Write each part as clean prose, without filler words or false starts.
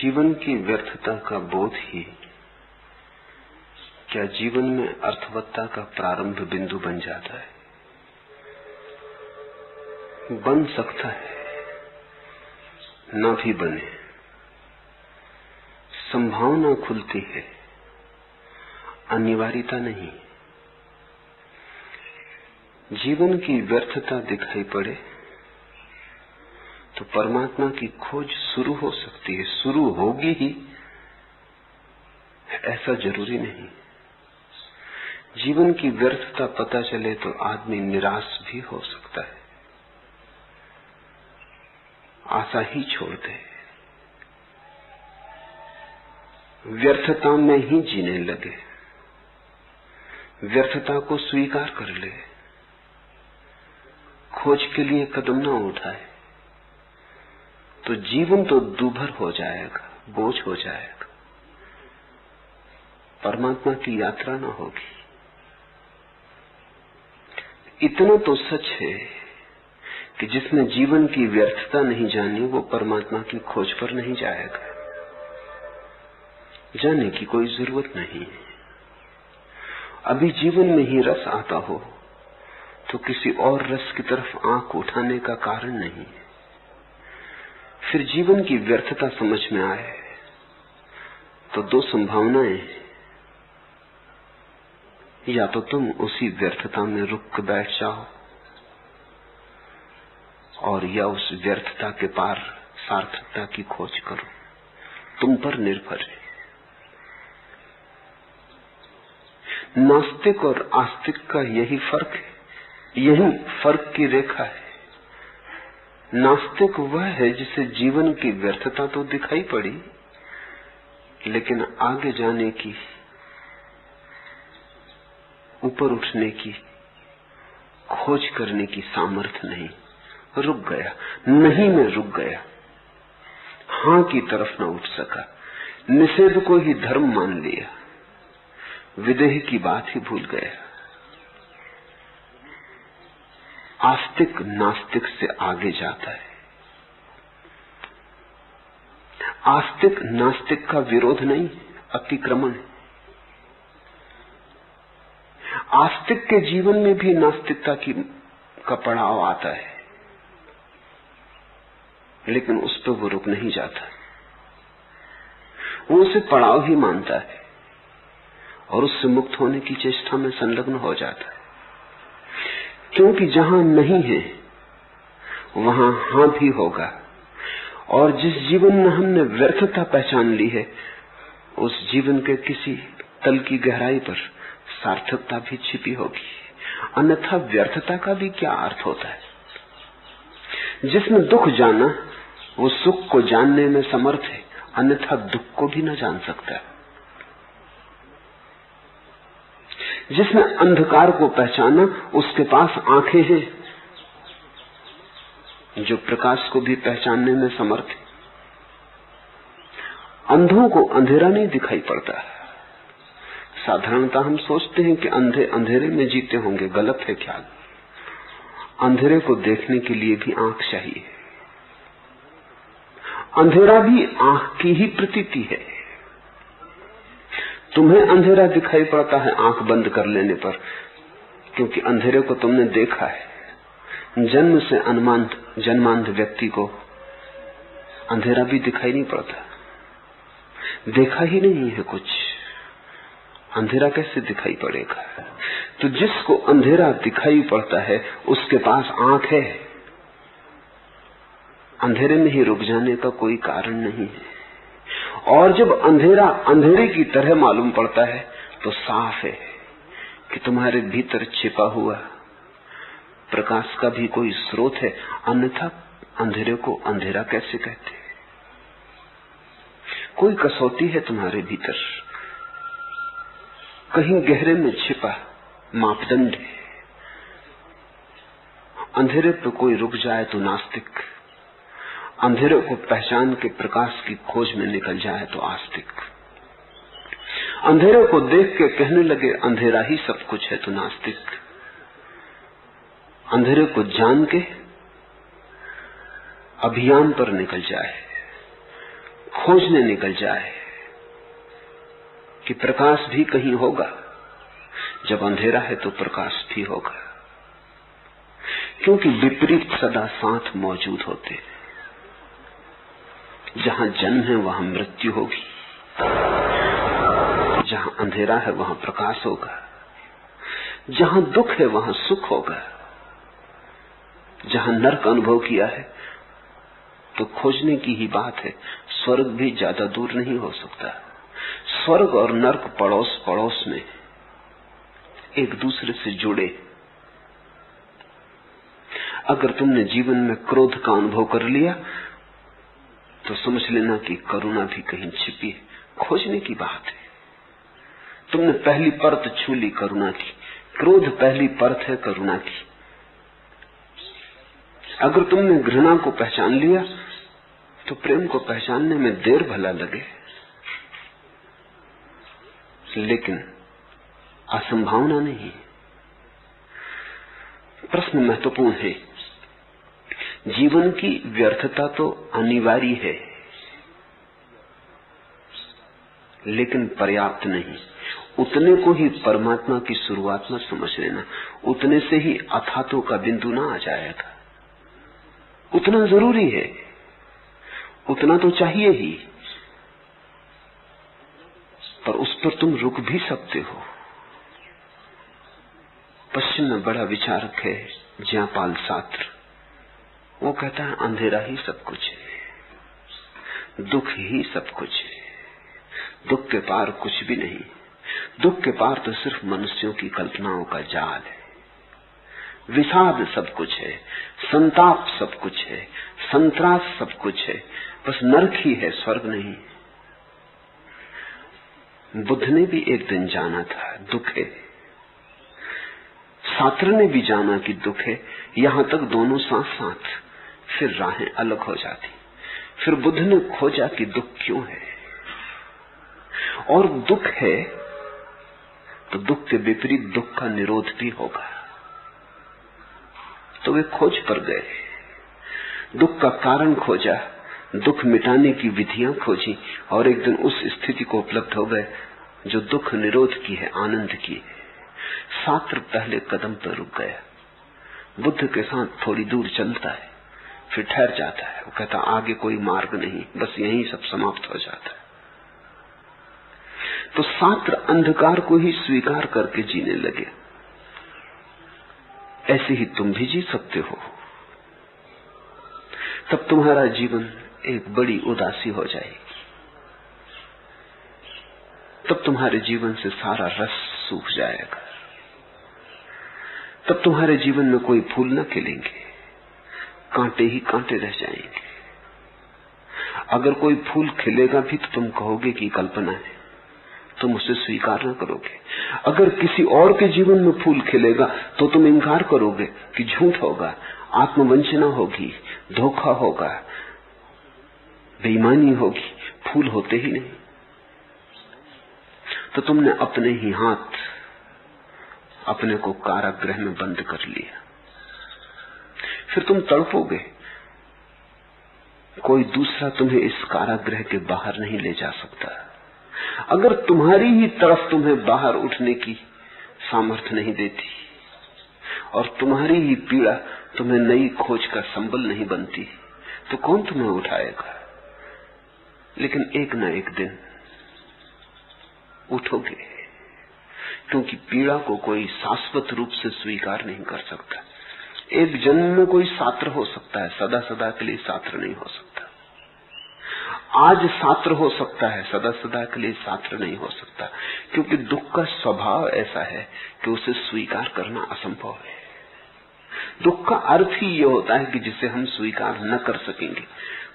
जीवन की व्यर्थता का बोध ही क्या जीवन में अर्थवत्ता का प्रारंभ बिंदु बन जाता है? बन सकता है, न भी बने। संभावना खुलती है, अनिवार्यता नहीं। जीवन की व्यर्थता दिखाई पड़े तो परमात्मा की खोज शुरू हो सकती है। शुरू होगी ही ऐसा जरूरी नहीं। जीवन की व्यर्थता पता चले तो आदमी निराश भी हो सकता है, आशा ही छोड़ दे, व्यर्थता में ही जीने लगे, व्यर्थता को स्वीकार कर ले, खोज के लिए कदम न उठाए तो जीवन तो दूभर हो जाएगा, बोझ हो जाएगा, परमात्मा की यात्रा न होगी। इतना तो सच है कि जिसने जीवन की व्यर्थता नहीं जानी वो परमात्मा की खोज पर नहीं जाएगा। जाने की कोई जरूरत नहीं। अभी जीवन में ही रस आता हो तो किसी और रस की तरफ आंख उठाने का कारण नहीं। फिर जीवन की व्यर्थता समझ में आए तो दो संभावनाएं, या तो तुम उसी व्यर्थता में रुक के बैठ जाओ और या उस व्यर्थता के पार सार्थकता की खोज करो। तुम पर निर्भर है। नास्तिक और आस्तिक का यही फर्क है, यही फर्क की रेखा है। नास्तिक वह है जिसे जीवन की व्यर्थता तो दिखाई पड़ी लेकिन आगे जाने की, ऊपर उठने की, खोज करने की सामर्थ्य नहीं। रुक गया, नहीं में रुक गया, हां की तरफ न उठ सका, निषेध को ही धर्म मान लिया, विदेह की बात ही भूल गया। आस्तिक नास्तिक से आगे जाता है। आस्तिक नास्तिक का विरोध नहीं, अतिक्रमण है। आस्तिक के जीवन में भी नास्तिकता का पड़ाव आता है लेकिन उस पर वो रुक नहीं जाता। वो उसे पड़ाव ही मानता है और उससे मुक्त होने की चेष्टा में संलग्न हो जाता है, क्योंकि जहां नहीं है वहां हां भी होगा। और जिस जीवन में हमने व्यर्थता पहचान ली है उस जीवन के किसी तल की गहराई पर सार्थकता भी छिपी होगी। अन्यथा व्यर्थता का भी क्या अर्थ होता है? जिसने दुख जाना वो सुख को जानने में समर्थ है, अन्यथा दुख को भी न जान सकता। जिसने अंधकार को पहचाना उसके पास आंखें हैं जो प्रकाश को भी पहचानने में समर्थ है। अंधों को अंधेरा नहीं दिखाई पड़ता। साधारणतः हम सोचते हैं कि अंधे अंधेरे में जीते होंगे, गलत है ख्याल। अंधेरे को देखने के लिए भी आंख चाहिए। अंधेरा भी आंख की ही प्रतीति है। तुम्हें अंधेरा दिखाई पड़ता है आंख बंद कर लेने पर, क्योंकि अंधेरे को तुमने देखा है। जन्म से जन्मांध व्यक्ति को अंधेरा भी दिखाई नहीं पड़ता, देखा ही नहीं है कुछ, अंधेरा कैसे दिखाई पड़ेगा? तो जिसको अंधेरा दिखाई पड़ता है उसके पास आंख है। अंधेरे में ही रुक जाने का कोई कारण नहीं है। और जब अंधेरा अंधेरे की तरह मालूम पड़ता है तो साफ है कि तुम्हारे भीतर छिपा हुआ प्रकाश का भी कोई स्रोत है, अन्यथा अंधेरे को अंधेरा कैसे कहते? कोई कसौटी है तुम्हारे भीतर, कहीं गहरे में छिपा मापदंड है। अंधेरे पे कोई रुक जाए तो नास्तिक, अंधेरे को पहचान के प्रकाश की खोज में निकल जाए तो आस्तिक, अंधेरे को देख के कहने लगे अंधेरा ही सब कुछ है तो नास्तिक, अंधेरे को जान के अभियान पर निकल जाए, खोजने निकल जाए कि प्रकाश भी कहीं होगा। जब अंधेरा है तो प्रकाश भी होगा, क्योंकि विपरीत सदा साथ मौजूद होते। जहां जन्म है वहां मृत्यु होगी, जहां अंधेरा है वहां प्रकाश होगा, जहां दुख है वहां सुख होगा। जहां नरक अनुभव किया है तो खोजने की ही बात है। स्वर्ग भी ज्यादा दूर नहीं हो सकता। स्वर्ग और नरक पड़ोस पड़ोस में एक दूसरे से जुड़े। अगर तुमने जीवन में क्रोध का अनुभव कर लिया तो समझ लेना कि करुणा भी कहीं छिपी है। खोजने की बात है। तुमने पहली परत छू ली करुणा की। क्रोध पहली परत है करुणा की। अगर तुमने घृणा को पहचान लिया तो प्रेम को पहचानने में देर भला लगे, लेकिन असंभावना नहीं। प्रश्न महत्वपूर्ण है। जीवन की व्यर्थता तो अनिवार्य है, लेकिन पर्याप्त नहीं। उतने को ही परमात्मा की शुरुआत में समझ लेना। उतने से ही अथातों का बिंदु ना आ जाएगा। उतना जरूरी है, उतना तो चाहिए ही, पर उस पर तुम रुक भी सकते हो। पश्चिम में बड़ा विचारक है जयपाल सात्र। वो कहता है अंधेरा ही सब कुछ है, दुख ही सब कुछ है, दुख के पार कुछ भी नहीं। दुख के पार तो सिर्फ मनुष्यों की कल्पनाओं का जाल है। विषाद सब कुछ है, संताप सब कुछ है, संत्रास सब कुछ है, बस नरक ही है, स्वर्ग नहीं। बुद्ध ने भी एक दिन जाना था दुख है, सात्र ने भी जाना कि दुख है। यहां तक दोनों साथ साथ, फिर राहें अलग हो जाती। फिर बुद्ध ने खोजा कि दुख क्यों है, और दुख है तो दुख के विपरीत दुख का निरोध भी होगा। तो वे खोज पर गए, दुख का कारण खोजा, दुख मिटाने की विधियां खोजी, और एक दिन उस स्थिति को उपलब्ध हो गए जो दुख निरोध की है, आनंद की है। सात्र पहले कदम पर रुक गया, बुद्ध के साथ थोड़ी दूर चलता है, फिर ठहर जाता है। वो कहता आगे कोई मार्ग नहीं, बस यहीं सब समाप्त हो जाता है। तो सात्र अंधकार को ही स्वीकार करके जीने लगे। ऐसे ही तुम भी जी सकते हो। तब तुम्हारा जीवन एक बड़ी उदासी हो जाएगी। तब तुम्हारे जीवन से सारा रस सूख जाएगा। तब तुम्हारे जीवन में कोई फूल न खिलेंगे, कांटे ही कांटे रह जाएंगे। अगर कोई फूल खिलेगा भी तो तुम कहोगे कि कल्पना है, तुम उसे स्वीकार न करोगे। अगर किसी और के जीवन में फूल खिलेगा तो तुम इनकार करोगे कि झूठ होगा, आत्मवंचना होगी, धोखा होगा, बेईमानी होगी, फूल होते ही नहीं। तो तुमने अपने ही हाथ अपने को कारागृह में बंद कर लिया। फिर तुम तड़पोगे, कोई दूसरा तुम्हें इस कारागृह के बाहर नहीं ले जा सकता। अगर तुम्हारी ही तरफ तुम्हें बाहर उठने की सामर्थ्य नहीं देती और तुम्हारी ही पीड़ा तुम्हें नई खोज का संबल नहीं बनती, तो कौन तुम्हें उठाएगा? लेकिन एक न एक दिन उठोगे, क्योंकि पीड़ा को कोई शाश्वत रूप से स्वीकार नहीं कर सकता। एक जन्म में कोई सात्र हो सकता है, सदा सदा के लिए सात्र नहीं हो सकता। आज सात्र हो सकता है, सदा सदा के लिए सात्र नहीं हो सकता, क्योंकि दुख का स्वभाव ऐसा है कि उसे स्वीकार करना असंभव है। दुख का अर्थ ही यह होता है कि जिसे हम स्वीकार न कर सकेंगे।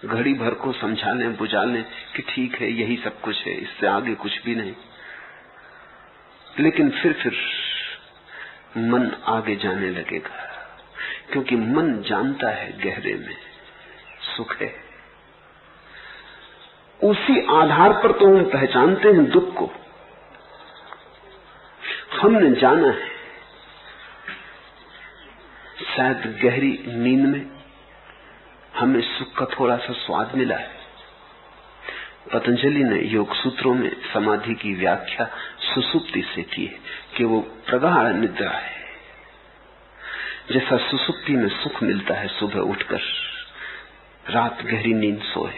घड़ी भर को समझा लें, बुझा लें कि ठीक है, यही सब कुछ है, इससे आगे कुछ भी नहीं, लेकिन फिर मन आगे जाने लगेगा, क्योंकि मन जानता है गहरे में सुख है। उसी आधार पर तो हम पहचानते हैं दुख को। हमने जाना है, शायद गहरी नींद में हमें सुख का थोड़ा सा स्वाद मिला है, पतंजलि ने योग सूत्रों में समाधि की व्याख्या सुसुप्ति से की है कि वो प्रगाढ़ निद्रा है। जैसा सुसुप्ति में सुख मिलता है सुबह उठकर, रात गहरी नींद सोए,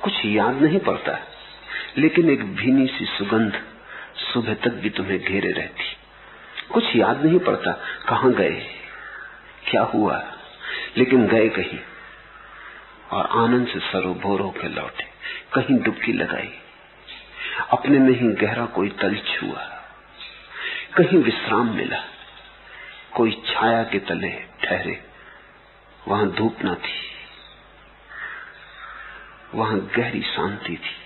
कुछ याद नहीं पड़ता, लेकिन एक भीनी सी सुगंध सुबह तक भी तुम्हें घेरे रहती। कुछ याद नहीं पड़ता कहां गए, क्या हुआ, लेकिन गए कहीं और आनंद से सरोभोर होकर लौटे। कहीं डुबकी लगाई, अपने में ही गहरा कोई तल छुआ, कहीं विश्राम मिला, कोई छाया के तले ठहरे, वहां धूप न थी, वहां गहरी शांति थी,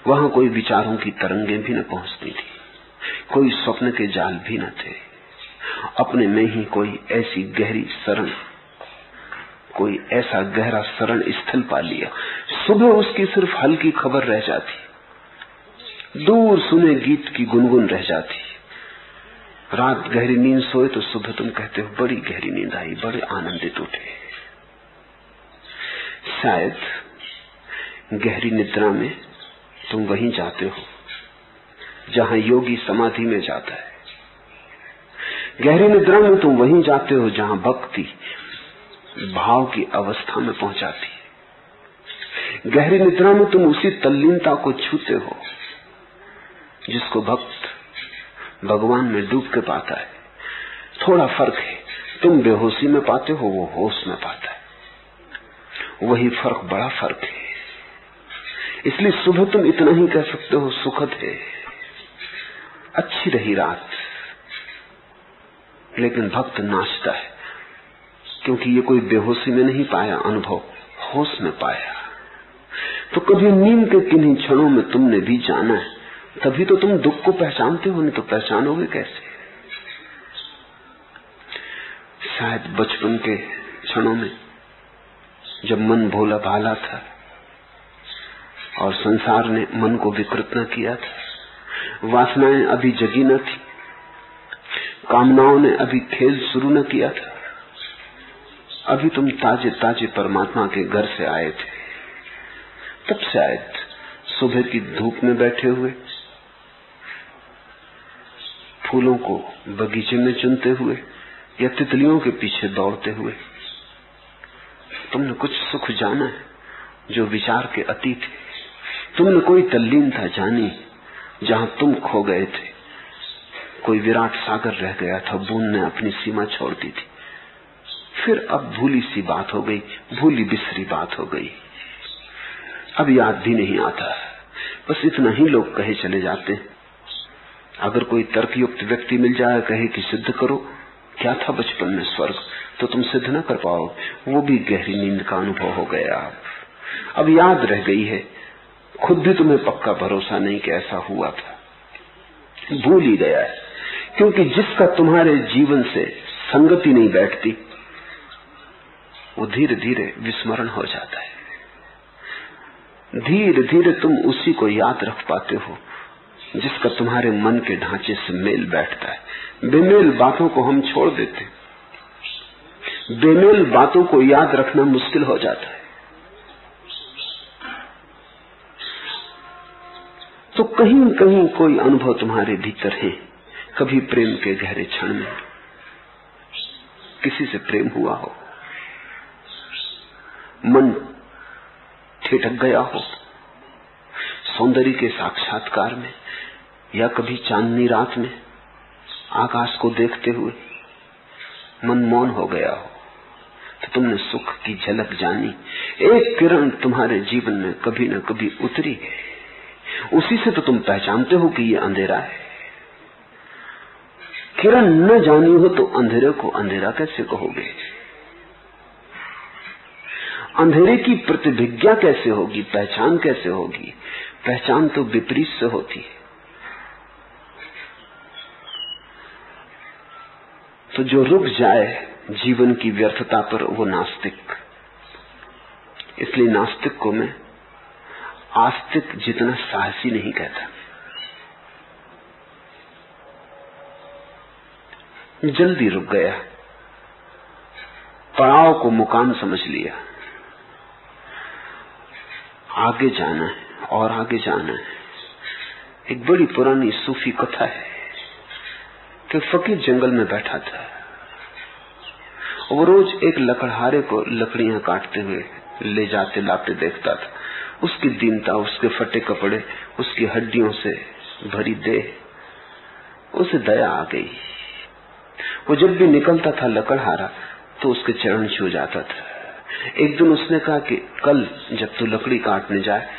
वहां कोई विचारों की तरंगें भी न पहुंचती थी, कोई स्वप्न के जाल भी न थे, अपने में ही कोई ऐसी गहरी शरण, कोई ऐसा गहरा शरण स्थल पा लिया। सुबह उसकी सिर्फ हल्की खबर रह जाती, दूर सुने गीत की गुनगुन रह जाती। रात गहरी नींद सोए तो सुबह तुम कहते हो बड़ी गहरी नींद आई, बड़े आनंदित उठे। शायद गहरी निद्रा में तुम वहीं जाते हो जहां योगी समाधि में जाता है। गहरी निद्रा में तुम वहीं जाते हो जहां भक्ति भाव की अवस्था में पहुंचाती है। गहरी निद्रा में तुम उसी तल्लीनता को छूते हो जिसको भक्त भगवान में डूब के पाता है। थोड़ा फर्क है, तुम बेहोशी में पाते हो, वो होश में पाता है। वही फर्क, बड़ा फर्क है। इसलिए सुबह तुम इतना ही कह सकते हो सुखद है, अच्छी रही रात, लेकिन भक्त नाचता है क्योंकि ये कोई बेहोशी में नहीं पाया अनुभव, होश में पाया। तो कभी नींद के किन्हीं क्षणों में तुमने भी जाना है, तभी तो तुम दुख को पहचानते हो, नहीं तो पहचानोगे कैसे। शायद बचपन के क्षणों में जब मन भोला भाला था और संसार ने मन को विकृत न किया था, वासनाएं अभी जगी न थी, कामनाओं ने अभी खेल शुरू न किया था, अभी तुम ताजे ताजे परमात्मा के घर से आए थे, तब शायद सुबह की धूप में बैठे हुए, फूलों को बगीचे में चुनते हुए या तितलियों के पीछे दौड़ते हुए तुमने कुछ सुख जाना है जो विचार के अतीत है। तुमने कोई तल्लीनता जानी जहां तुम खो गए थे, कोई विराट सागर रह गया था, बूंद ने अपनी सीमा छोड़ दी थी। फिर अब भूली सी बात हो गई, भूली बिसरी बात हो गई, अब याद भी नहीं आता, बस इतना ही लोग कहे चले जाते। अगर कोई तर्कयुक्त व्यक्ति मिल जाए, कहे कि सिद्ध करो क्या था बचपन में स्वर्ग, तो तुम सिद्ध न कर पाओ, वो भी गहरी नींद का अनुभव हो गया। अब याद रह गई है, खुद भी तुम्हें पक्का भरोसा नहीं कि ऐसा हुआ था, भूल ही गया है। क्योंकि जिसका तुम्हारे जीवन से संगति नहीं बैठती, वो धीरे धीरे विस्मरण हो जाता है। धीरे धीरे तुम उसी को याद रख पाते हो जिसका तुम्हारे मन के ढांचे से मेल बैठता है। बेमेल बातों को हम छोड़ देते, बेमेल बातों को याद रखना मुश्किल हो जाता है। तो कहीं कहीं कोई अनुभव तुम्हारे भीतर है, कभी प्रेम के गहरे क्षण में किसी से प्रेम हुआ हो, मन ठिठक गया हो, सौंदर्य के साक्षात्कार में, या कभी चांदनी रात में आकाश को देखते हुए मन मौन हो गया हो, तो तुमने सुख की झलक जानी। एक किरण तुम्हारे जीवन में कभी न कभी उतरी है, उसी से तो तुम पहचानते हो कि ये अंधेरा है। किरण न जानी हो तो अंधेरे को अंधेरा कैसे कहोगे? अंधेरे की प्रतिभिज्ञा कैसे होगी, पहचान कैसे होगी? पहचान तो विपरीत से होती है। तो जो रुक जाए जीवन की व्यर्थता पर, वो नास्तिक। इसलिए नास्तिक को मैं आस्तिक जितना साहसी नहीं कहता। जल्दी रुक गया, पड़ाव को मुकाम समझ लिया, आगे जाना है और आगे जाना है। एक बड़ी पुरानी सूफी कथा है कि फकीर जंगल में बैठा था। वो रोज एक लकड़हारे को लकड़ियां काटते हुए ले जाते लाते देखता था। उसकी दीनता, उसके फटे कपड़े, उसकी हड्डियों से भरी देह, उसे दया आ गई। वो जब भी निकलता था लकड़हारा तो उसके चरण छू जाता था। एक दिन उसने कहा कि कल जब तू लकड़ी काटने जाए,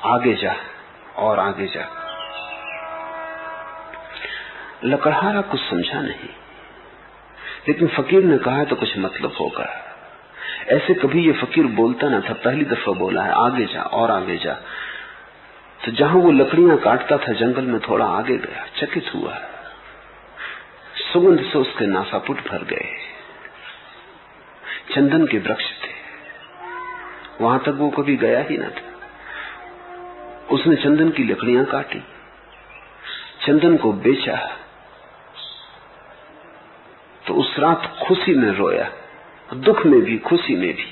आगे जा और आगे जा। लकड़हारा कुछ समझा नहीं, लेकिन फकीर ने कहा तो कुछ मतलब होगा। ऐसे कभी ये फकीर बोलता ना था, पहली दफा बोला है आगे जा और आगे जा। तो जहां वो लकड़ियां काटता था जंगल में थोड़ा आगे गया, चकित हुआ। सुगंध से उसके नासापुट भर गए। चंदन के वृक्ष थे, वहां तक वो कभी गया ही ना था। उसने चंदन की लकड़ियां काटी, चंदन को बेचा, तो उस रात खुशी में रोया, दुख में भी खुशी में भी,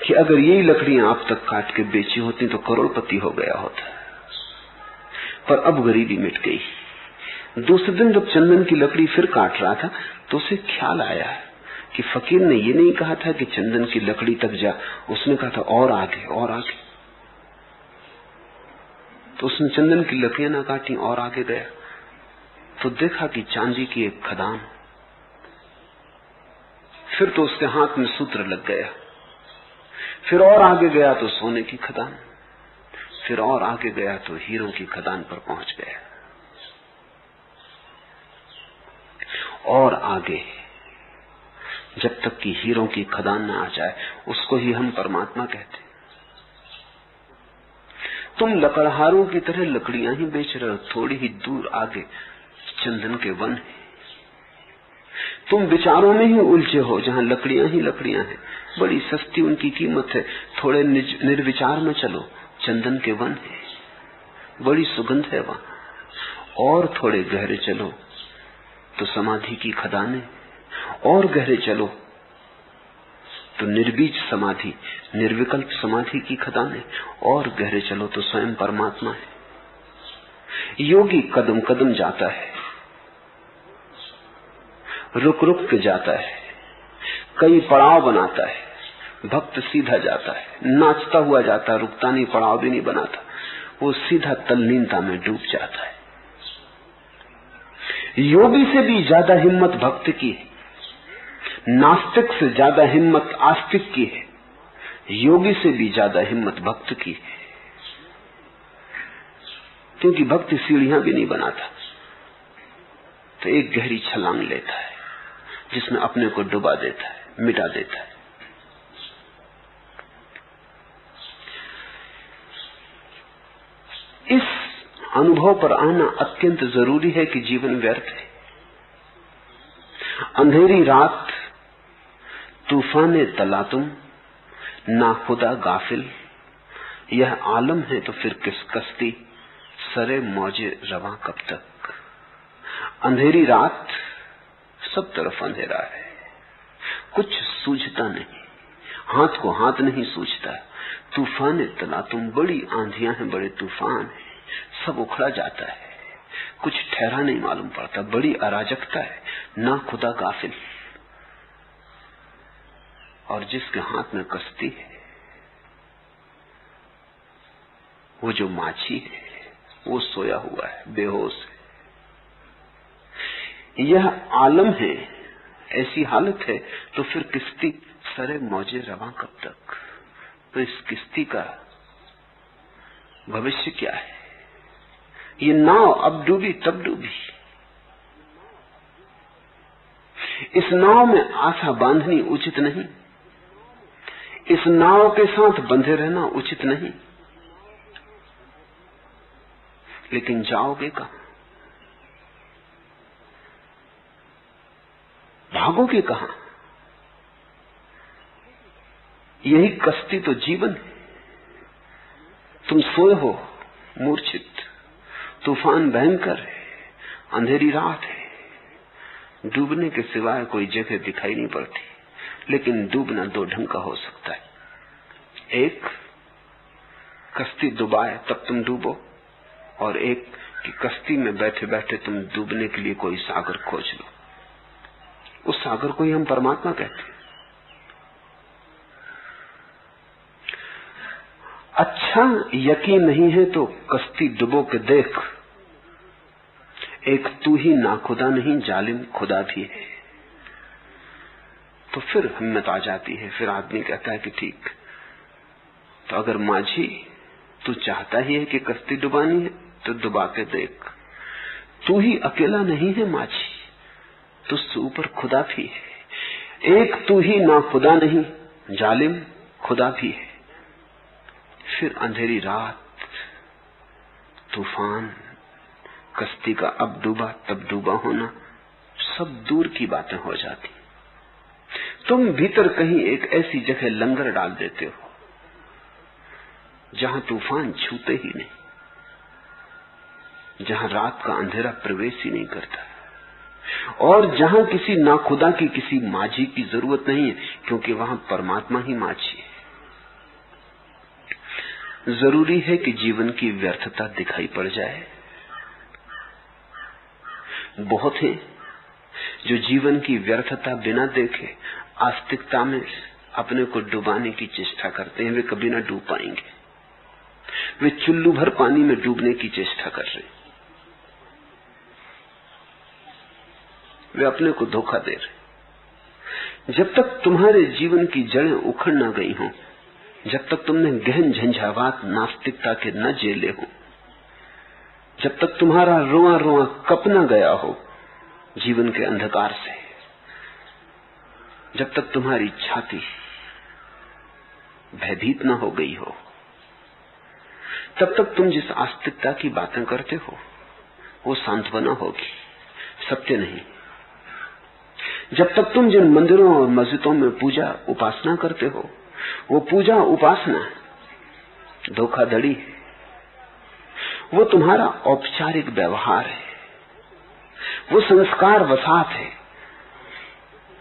कि अगर यही लकड़ियां आप तक काट के बेची होती तो करोड़पति हो गया होता। पर अब गरीबी मिट गई। दूसरे दिन जब चंदन की लकड़ी फिर काट रहा था तो उसे ख्याल आया कि फकीर ने ये नहीं कहा था कि चंदन की लकड़ी तक जा, उसने कहा था और आगे और आगे। तो उसने चंदन की लकड़ियां ना काटी और आगे गया तो देखा कि चांदी की एक खदान। फिर तो उसके हाथ में सूत्र लग गया। फिर और आगे गया तो सोने की खदान, फिर और आगे गया तो हीरों की खदान पर पहुंच गया। और आगे, जब तक कि हीरों की खदान न आ जाए, उसको ही हम परमात्मा कहते। तुम लकड़हारों की तरह लकड़ियां ही बेच रहे हो, थोड़ी ही दूर आगे चंदन के वन है। तुम विचारों में ही उलझे हो जहां लकड़ियां ही लकड़ियां हैं, बड़ी सस्ती उनकी कीमत है। थोड़े निर्विचार में चलो, चंदन के वन है, बड़ी सुगंध है वहां। और थोड़े गहरे चलो तो समाधि की खदानें, और गहरे चलो तो निर्बीज समाधि, निर्विकल्प समाधि की खदानें, और गहरे चलो तो स्वयं परमात्मा है। योगी कदम कदम जाता है, रुक रुक के जाता है, कई पड़ाव बनाता है। भक्त सीधा जाता है, नाचता हुआ जाता है, रुकता नहीं, पड़ाव भी नहीं बनाता, वो सीधा तल्लीनता में डूब जाता है। योगी से भी ज्यादा हिम्मत भक्त की है, नास्तिक से ज्यादा हिम्मत आस्तिक की है, योगी से भी ज्यादा हिम्मत भक्त की है। क्योंकि भक्त सीढ़ियां भी नहीं बनाता, तो एक गहरी छलांग लेता है जिसमें अपने को डुबा देता है, मिटा देता है। इस अनुभव पर आना अत्यंत जरूरी है कि जीवन व्यर्थ है। अंधेरी रात, तूफाने तलातुम, ना खुदा गाफिल, यह आलम है तो फिर किस कश्ती, सरे मौजे रवा कब तक। अंधेरी रात, सब तरफ अंधेरा है, कुछ सूझता नहीं, हाथ को हाथ नहीं सूझता। तूफाने तलातुम, बड़ी आंधियां हैं, बड़े तूफान हैं, सब उखड़ा जाता है, कुछ ठहरा नहीं मालूम पड़ता, बड़ी अराजकता है। ना खुदा गाफिल, और जिसके हाथ में कश्ती है, वो जो माछी है, वो सोया हुआ है, बेहोश है। यह आलम है, ऐसी हालत है, तो फिर किश्ती सरे मौजे रवा कब तक। तो इस किश्ती का भविष्य क्या है? ये नाव अब डूबी तब डूबी। इस नाव में आशा बांधनी उचित नहीं, इस नाव के साथ बंधे रहना उचित नहीं। लेकिन जाओगे कहां? भागोगे कहां? यही कश्ती तो जीवन है। तुम सोए हो मूर्छित, तूफान भयंकर है, अंधेरी रात है, डूबने के सिवाय कोई जगह दिखाई नहीं पड़ती। लेकिन डूबना दो ढंग का हो सकता है। एक, कश्ती डुबाए तब तुम डूबो, और एक कि कश्ती में बैठे बैठे तुम डूबने के लिए कोई सागर खोज लो। उस सागर को ही हम परमात्मा कहते हैं। अच्छा यकीन नहीं है तो कश्ती डुबो के देख, एक तू ही नाखुदा नहीं जालिम खुदा भी है। तो फिर हिम्मत आ जाती है, फिर आदमी कहता है कि ठीक, तो अगर माझी तू चाहता ही है कि कश्ती डुबानी है तो डुबा के देख। तू ही अकेला नहीं है माझी, तुझसे ऊपर खुदा भी है। एक तू ही नाखुदा नहीं जालिम खुदा भी है। फिर अंधेरी रात, तूफान, कश्ती का अब डूबा तब डूबा होना, सब दूर की बातें हो जाती। तुम भीतर कहीं एक ऐसी जगह लंगर डाल देते हो जहां तूफान छूते ही नहीं, जहां रात का अंधेरा प्रवेश ही नहीं करता, और जहां किसी नाखुदा की, किसी माझी की जरूरत नहीं है, क्योंकि वहां परमात्मा ही माझी है। जरूरी है कि जीवन की व्यर्थता दिखाई पड़ जाए। बहुत है जो जीवन की व्यर्थता बिना देखे आस्तिकता में अपने को डुबाने की चेष्टा करते हैं। वे कभी ना डूब पाएंगे। वे चुल्लू भर पानी में डूबने की चेष्टा कर रहे हैं। वे अपने को धोखा दे रहे। जब तक तुम्हारे जीवन की जड़ें उखड़ ना गई हों, जब तक तुमने गहन झंझावात नास्तिकता के न झेले हो, जब तक तुम्हारा रोआ रोआ कप न गया हो जीवन के अंधकार से, जब तक तुम्हारी छाती भयभीत न हो गई हो, तब तक तुम जिस आस्तिकता की बातें करते हो वो सांत्वना होगी, सत्य नहीं। जब तक तुम जिन मंदिरों और मस्जिदों में पूजा उपासना करते हो वो पूजा उपासना धोखाधड़ी है। वो तुम्हारा औपचारिक व्यवहार है, वो संस्कार वसात है,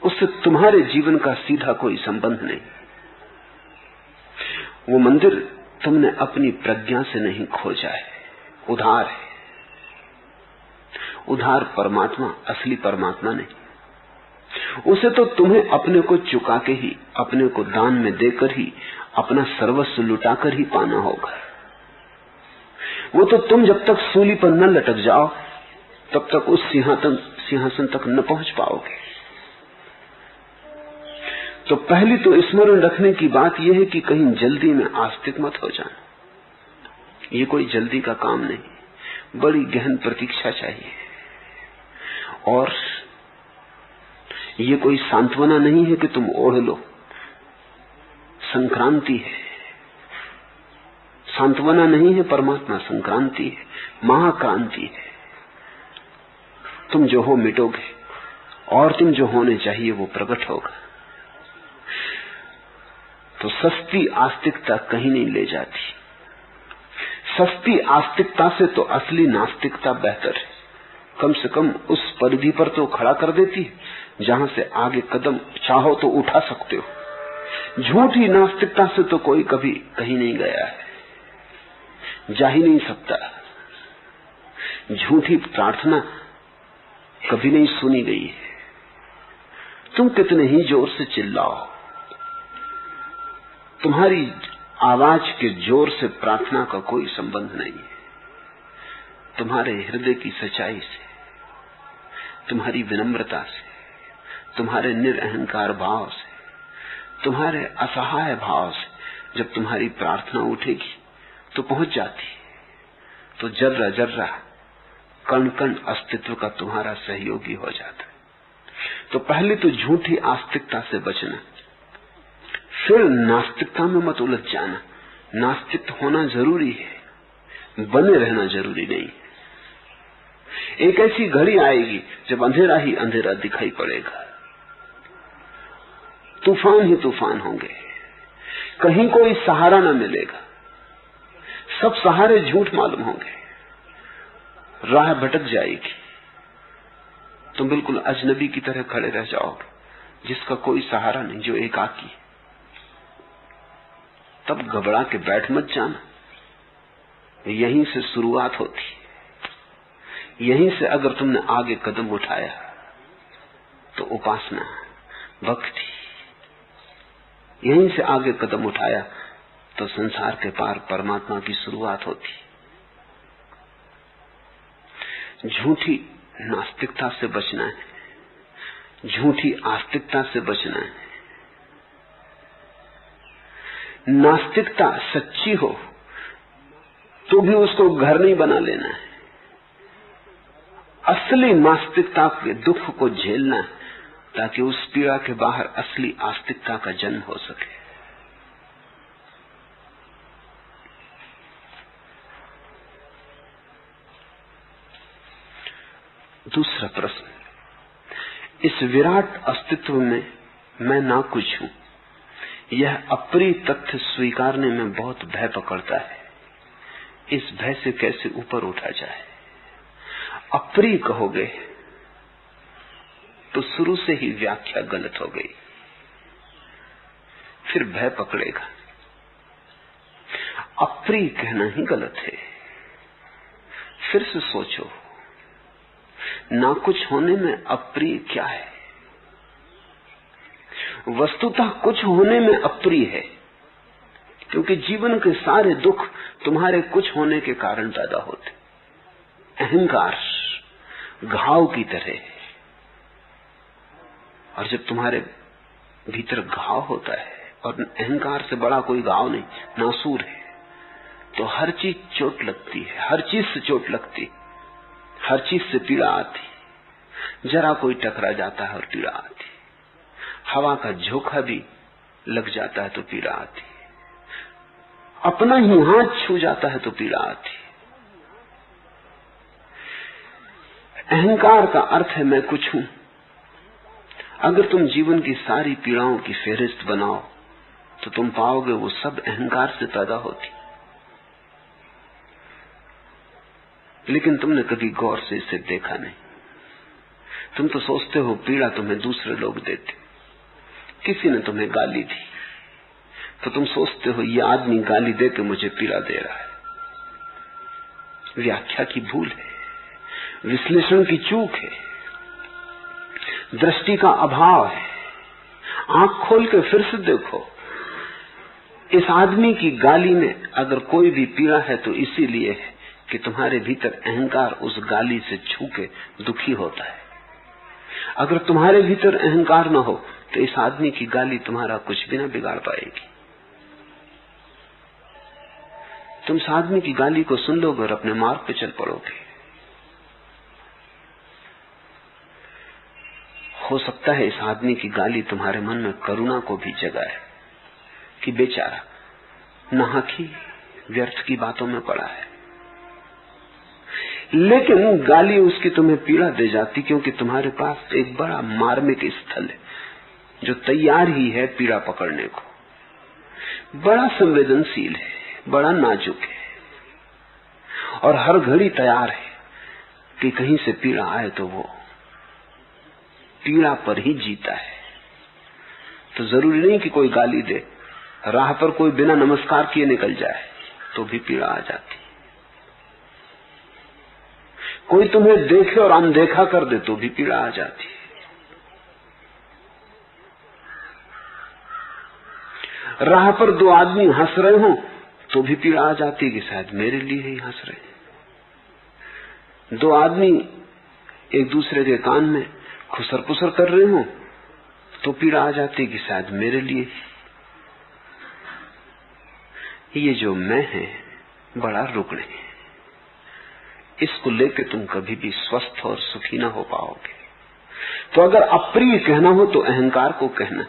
उससे तुम्हारे जीवन का सीधा कोई संबंध नहीं। वो मंदिर तुमने अपनी प्रज्ञा से नहीं खोजा है, उधार है। उधार परमात्मा, असली परमात्मा नहीं। उसे तो तुम्हें अपने को चुका के ही, अपने को दान में देकर ही, अपना सर्वस्व लुटाकर ही पाना होगा। वो तो तुम जब तक सूली पर न लटक जाओ तब तक उस सिंहासन तक न पहुंच पाओगे। तो पहली तो स्मरण रखने की बात यह है कि कहीं जल्दी में आस्तिक मत हो जाना। ये कोई जल्दी का काम नहीं, बड़ी गहन प्रतीक्षा चाहिए। और ये कोई सांत्वना नहीं है कि तुम ओढ़ लो, संक्रांति है। सांत्वना नहीं है परमात्मा, संक्रांति है, महाक्रांति है। तुम जो हो मिटोगे और तुम जो होने चाहिए वो प्रकट होगा। तो सस्ती आस्तिकता कहीं नहीं ले जाती। सस्ती आस्तिकता से तो असली नास्तिकता बेहतर है। कम से कम उस परिधि पर तो खड़ा कर देती है जहां से आगे कदम चाहो तो उठा सकते हो। झूठी नास्तिकता से तो कोई कभी कहीं नहीं गया है, जा ही नहीं सकता। झूठी प्रार्थना कभी नहीं सुनी गई है। तुम कितने ही जोर से चिल्लाओ, तुम्हारी आवाज के जोर से प्रार्थना का कोई संबंध नहीं है। तुम्हारे हृदय की सच्चाई से, तुम्हारी विनम्रता से, तुम्हारे निरअहंकार भाव से, तुम्हारे असहाय भाव से जब तुम्हारी प्रार्थना उठेगी तो पहुंच जाती। तो जर्रा जर्रा, कण कण अस्तित्व का तुम्हारा सहयोगी हो जाता है। तो पहले तो झूठी आस्तिकता से बचना, फिर नास्तिकता में मत उलझ जाना। नास्तिक होना जरूरी है, बने रहना जरूरी नहीं। एक ऐसी घड़ी आएगी जब अंधेरा ही अंधेरा दिखाई पड़ेगा, तूफान ही तूफान होंगे, कहीं कोई सहारा न मिलेगा, सब सहारे झूठ मालूम होंगे, राह भटक जाएगी। तुम बिल्कुल अजनबी की तरह खड़े रह जाओगे, जिसका कोई सहारा नहीं, जो एकाकी। तब घबरा के बैठ मत जाना, यहीं से शुरुआत होती, यहीं से अगर तुमने आगे कदम उठाया तो उपासना, भक्ति, यहीं से आगे कदम उठाया तो संसार के पार परमात्मा की शुरुआत होती। झूठी नास्तिकता से बचना है, झूठी आस्तिकता से बचना है। नास्तिकता सच्ची हो तो भी उसको घर नहीं बना लेना है। असली नास्तिकता के दुख को झेलना है ताकि उस पीड़ा के बाहर असली आस्तिकता का जन्म हो सके। दूसरा प्रश्न, इस विराट अस्तित्व में मैं ना कुछ हूं, यह अप्रिय तथ्य स्वीकारने में बहुत भय पकड़ता है। इस भय से कैसे ऊपर उठा जाए? अप्रिय कहोगे तो शुरू से ही व्याख्या गलत हो गई, फिर भय पकड़ेगा। अप्रिय कहना ही गलत है। फिर से सोचो, ना कुछ होने में अप्रिय क्या है? वस्तुतः कुछ होने में अप्रिय है, क्योंकि जीवन के सारे दुख तुम्हारे कुछ होने के कारण पैदा होते। अहंकार घाव की तरह है, और जब तुम्हारे भीतर घाव होता है, और अहंकार से बड़ा कोई घाव नहीं, नासूर है, तो हर चीज चोट लगती है, हर चीज से चोट लगती, हर चीज से पीड़ा आती। जरा कोई टकरा जाता है और पीड़ा आती, हवा का झोंका भी लग जाता है तो पीड़ा आती, अपना ही हाथ छू जाता है तो पीड़ा आती। अहंकार का अर्थ है मैं कुछ हूं। अगर तुम जीवन की सारी पीड़ाओं की फेहरिस्त बनाओ तो तुम पाओगे वो सब अहंकार से पैदा होती। लेकिन तुमने कभी गौर से इसे देखा नहीं। तुम तो सोचते हो पीड़ा तुम्हें दूसरे लोग देते। किसी ने तुम्हें गाली दी तो तुम सोचते हो ये आदमी गाली दे के मुझे पीड़ा दे रहा है। व्याख्या की भूल है, विश्लेषण की चूक है, दृष्टि का अभाव है। आंख खोल के फिर से देखो, इस आदमी की गाली में अगर कोई भी पीड़ा है तो इसीलिए है कि तुम्हारे भीतर अहंकार उस गाली से छू के दुखी होता है। अगर तुम्हारे भीतर अहंकार न हो तो इस आदमी की गाली तुम्हारा कुछ भी न बिगाड़ पाएगी। तुम इस आदमी की गाली को सुन लोगे और अपने मार्ग पे चल पड़ोगे। हो सकता है इस आदमी की गाली तुम्हारे मन में करुणा को भी जगाए कि बेचारा नाहकी व्यर्थ की बातों में पड़ा है। लेकिन गाली उसकी तुम्हें पीड़ा दे जाती, क्योंकि तुम्हारे पास एक बड़ा मार्मिक स्थल है जो तैयार ही है पीड़ा पकड़ने को। बड़ा संवेदनशील है, बड़ा नाजुक है, और हर घड़ी तैयार है कि कहीं से पीड़ा आए तो वो पीड़ा पर ही जीता है। तो जरूरी नहीं कि कोई गाली दे, राह पर कोई बिना नमस्कार किए निकल जाए तो भी पीड़ा आ जाती। कोई तुम्हें देखे और अनदेखा कर दे तो भी पीड़ा आ जाती। राह पर दो आदमी हंस रहे हो तो भी पीड़ा आ जाती कि शायद मेरे लिए ही हंस रहे हैं। दो आदमी एक दूसरे के कान में खुसर पुसर कर रहे हो तो पीड़ा आ जाती कि शायद मेरे लिए ही। ये जो मैं है बड़ा रुग्ण है, इसको लेके तुम कभी भी स्वस्थ और सुखी ना हो पाओगे। तो अगर अप्रिय कहना हो तो अहंकार को कहना,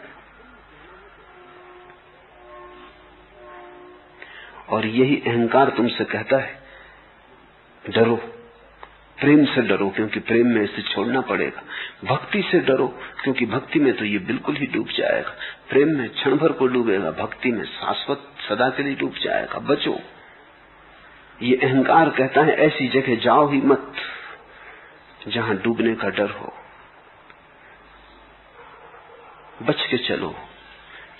और यही अहंकार तुमसे कहता है डरो, प्रेम से डरो क्योंकि प्रेम में इसे छोड़ना पड़ेगा। भक्ति से डरो क्योंकि भक्ति में तो ये बिल्कुल ही डूब जाएगा। प्रेम में क्षण भर को डूबेगा, भक्ति में शाश्वत सदा के लिए डूब जाएगा। बचो। ये अहंकार कहता है ऐसी जगह जाओ ही मत जहां डूबने का डर हो। बच के चलो,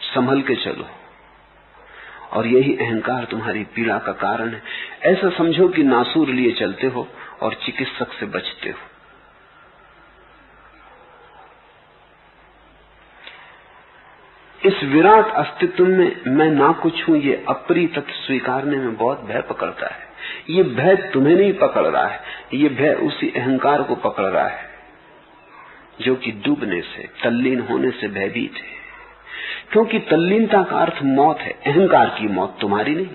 संभल के चलो। और यही अहंकार तुम्हारी पीड़ा का कारण है। ऐसा समझो कि नासूर लिए चलते हो और चिकित्सक से बचते हो। इस विराट अस्तित्व में मैं ना कुछ हूं, ये अप्रिय तत्व स्वीकारने में बहुत भय पकड़ता है। ये भय तुम्हें नहीं पकड़ रहा है, ये भय उसी अहंकार को पकड़ रहा है जो कि डूबने से, तल्लीन होने से भयभीत है। क्योंकि तल्लीनता का अर्थ मौत है, अहंकार की मौत, तुम्हारी नहीं।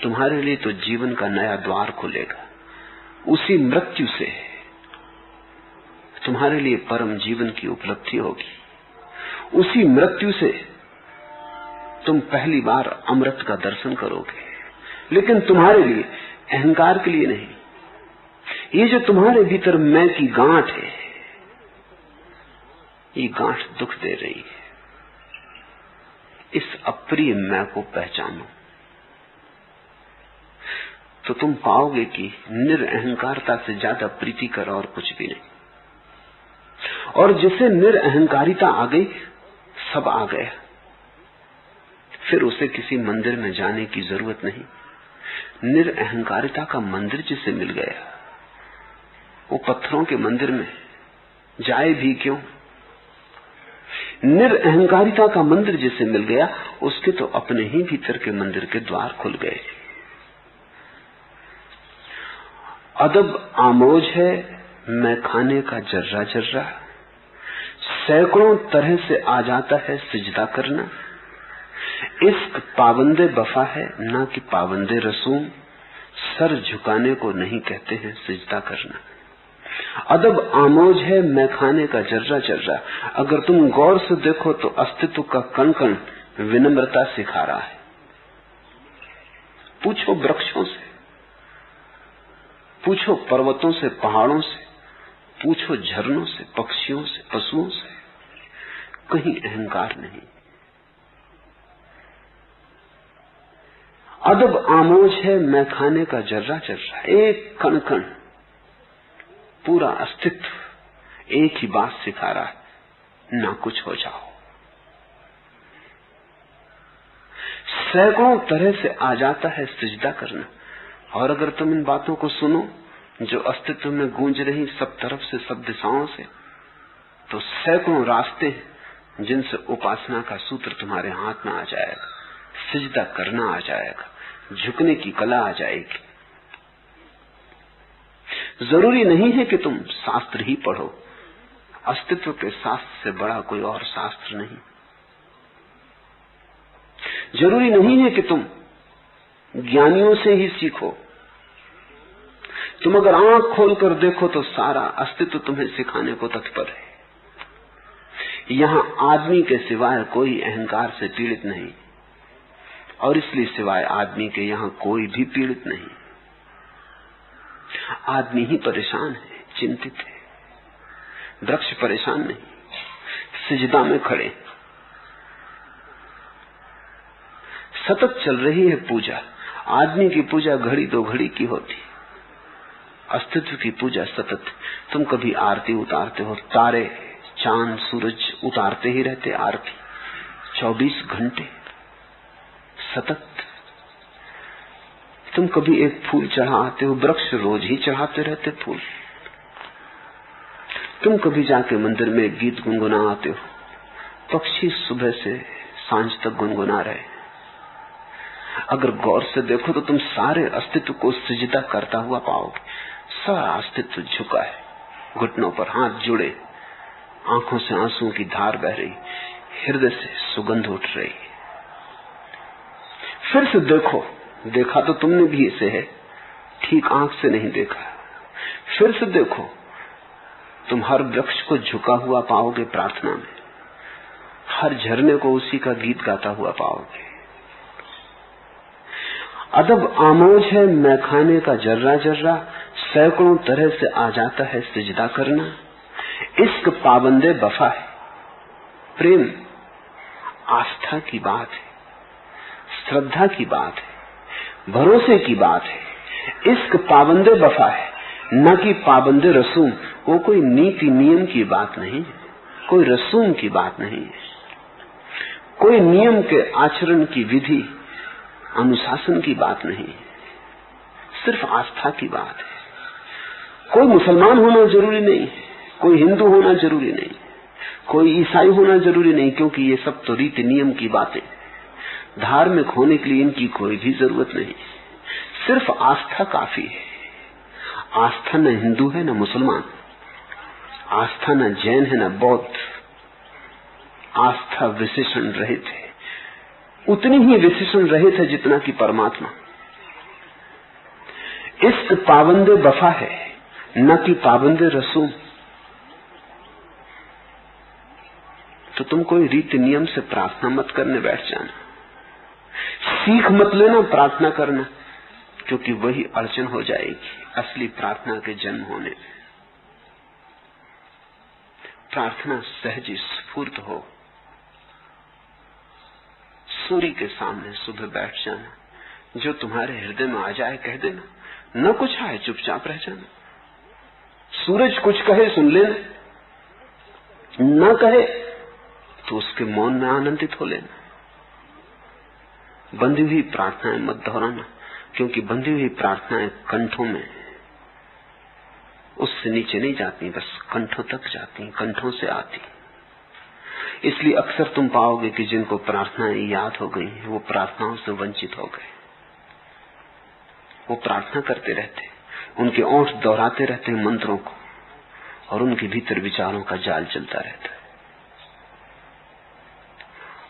तुम्हारे लिए तो जीवन का नया द्वार खुलेगा। उसी मृत्यु से तुम्हारे लिए परम जीवन की उपलब्धि होगी। उसी मृत्यु से तुम पहली बार अमृत का दर्शन करोगे, लेकिन तुम्हारे लिए, अहंकार के लिए नहीं। ये जो तुम्हारे भीतर मैं की गांठ है, ये गांठ दुख दे रही है। इस अप्रिय मैं को पहचानो तो तुम पाओगे कि निरअहंकारता से ज्यादा प्रीतिकर और कुछ भी नहीं। और जिसे निरअहकारिता आ गई, सब आ गया। फिर उसे किसी मंदिर में जाने की जरूरत नहीं। निरअहकारिता का मंदिर जिसे मिल गया, वो पत्थरों के मंदिर में जाए भी क्यों। निरअहकारिता का मंदिर जिसे मिल गया, उसके तो अपने ही भीतर के मंदिर के द्वार खुल गए। अदब आमोज है मैं खाने का जर्रा जर्रा, सैकड़ों तरह से आ जाता है सिजदा करना। इश्क पाबंदे वफा है ना कि पाबंदे रसूम, सर झुकाने को नहीं कहते हैं सिजदा करना। अदब आमोज है मैं खाने का जर्रा जर्रा, अगर तुम गौर से देखो तो अस्तित्व का कण कण विनम्रता सिखा रहा है। पूछो वृक्षों से, पूछो पर्वतों से, पहाड़ों से, पूछो झरनों से, पक्षियों से, पशुओं से, कहीं अहंकार नहीं। अदब आमोज है मैं खाने का जर्रा जर्रा, एक कण कण, पूरा अस्तित्व एक ही बात सिखा रहा है, ना कुछ हो जाओ। सैकड़ों तरह से आ जाता है सिजदा करना। और अगर तुम इन बातों को सुनो जो अस्तित्व में गूंज रही सब तरफ से, सब दिशाओं से, तो सैकड़ों रास्ते हैं जिनसे उपासना का सूत्र तुम्हारे हाथ में आ जाएगा, सिजदा करना आ जाएगा, झुकने की कला आ जाएगी। जरूरी नहीं है कि तुम शास्त्र ही पढ़ो, अस्तित्व के शास्त्र से बड़ा कोई और शास्त्र नहीं। जरूरी नहीं है कि तुम ज्ञानियों से ही सीखो। तुम अगर आंख खोलकर देखो तो सारा अस्तित्व तुम्हें सिखाने को तत्पर है। यहां आदमी के सिवाय कोई अहंकार से पीड़ित नहीं, और इसलिए सिवाय आदमी के यहां कोई भी पीड़ित नहीं। आदमी ही परेशान है, चिंतित है। वृक्ष परेशान नहीं, सिजदा में खड़े। सतत चल रही है पूजा। आदमी की पूजा घड़ी दो घड़ी की होती, अस्तित्व की पूजा सतत। तुम कभी आरती उतारते हो, तारे चांद सूरज उतारते ही रहते आरती, 24 घंटे सतत। तुम कभी एक फूल चढ़ाते हो, वृक्ष रोज ही चढ़ाते रहते फूल। तुम कभी जाके मंदिर में गीत गुनगुना आते हो, पक्षी सुबह से सांझ तक गुनगुना रहे। अगर गौर से देखो तो तुम सारे अस्तित्व को सिजदा करता हुआ पाओगे। सारा अस्तित्व झुका है, घुटनों पर हाथ जुड़े, आंखों से आंसुओं की धार बह रही, हृदय से सुगंध उठ रही। फिर से देखो, देखा तो तुमने भी इसे है, ठीक आंख से नहीं देखा। फिर से देखो, तुम हर वृक्ष को झुका हुआ पाओगे प्रार्थना में, हर झरने को उसी का गीत गाता हुआ पाओगे। अदब आमोज है मैं खाने का जर्रा जर्रा, सैकड़ों तरह से आ जाता है सिजदा करना। इश्क पाबंदे वफा है, प्रेम आस्था की बात है, श्रद्धा की बात है, भरोसे की बात है। इश्क पाबंदे वफा है, न कि पाबंदे रसूम। वो कोई नीति नियम की बात नहीं, कोई रसूम की बात नहीं, कोई नियम के आचरण की विधि अनुशासन की बात नहीं। सिर्फ आस्था की बात है। कोई मुसलमान होना जरूरी नहीं, कोई हिंदू होना जरूरी नहीं, कोई ईसाई होना जरूरी नहीं, क्योंकि ये सब तो रीति नियम की बातें। धार्मिक होने के लिए इनकी कोई भी जरूरत नहीं, सिर्फ आस्था काफी है। आस्था न हिंदू है न मुसलमान, आस्था न जैन है न बौद्ध, आस्था विशेषण रहित है, उतनी ही विशेषण रहित है जितना कि परमात्मा। इश्क पाबंदे वफा है न कि पाबंदे रसूम। तो तुम कोई रीति नियम से प्रार्थना मत करने बैठ जाना, सीख मत लेना प्रार्थना करना, क्योंकि वही अड़चन हो जाएगी असली प्रार्थना के जन्म होने में। प्रार्थना सहज स्फूर्त हो, सूर्य के सामने सुबह बैठ जाना, जो तुम्हारे हृदय में आ जाए कह देना, न कुछ आए चुपचाप रह जाना। सूरज कुछ कहे सुन लेना, न कहे तो उसके मौन में आनंदित हो लेना। बंधी हुई प्रार्थनाएं मत दोहराना, क्योंकि बंधी हुई प्रार्थनाएं कंठों में उससे नीचे नहीं जाती, बस कंठों तक जाती, कंठों से आती। इसलिए अक्सर तुम पाओगे कि जिनको प्रार्थनाएं याद हो गई वो प्रार्थनाओं से वंचित हो गए। वो प्रार्थना करते रहते, उनके ओंठ दोहराते रहते हैं मंत्रों को, और उनके भीतर विचारों का जाल चलता रहता है।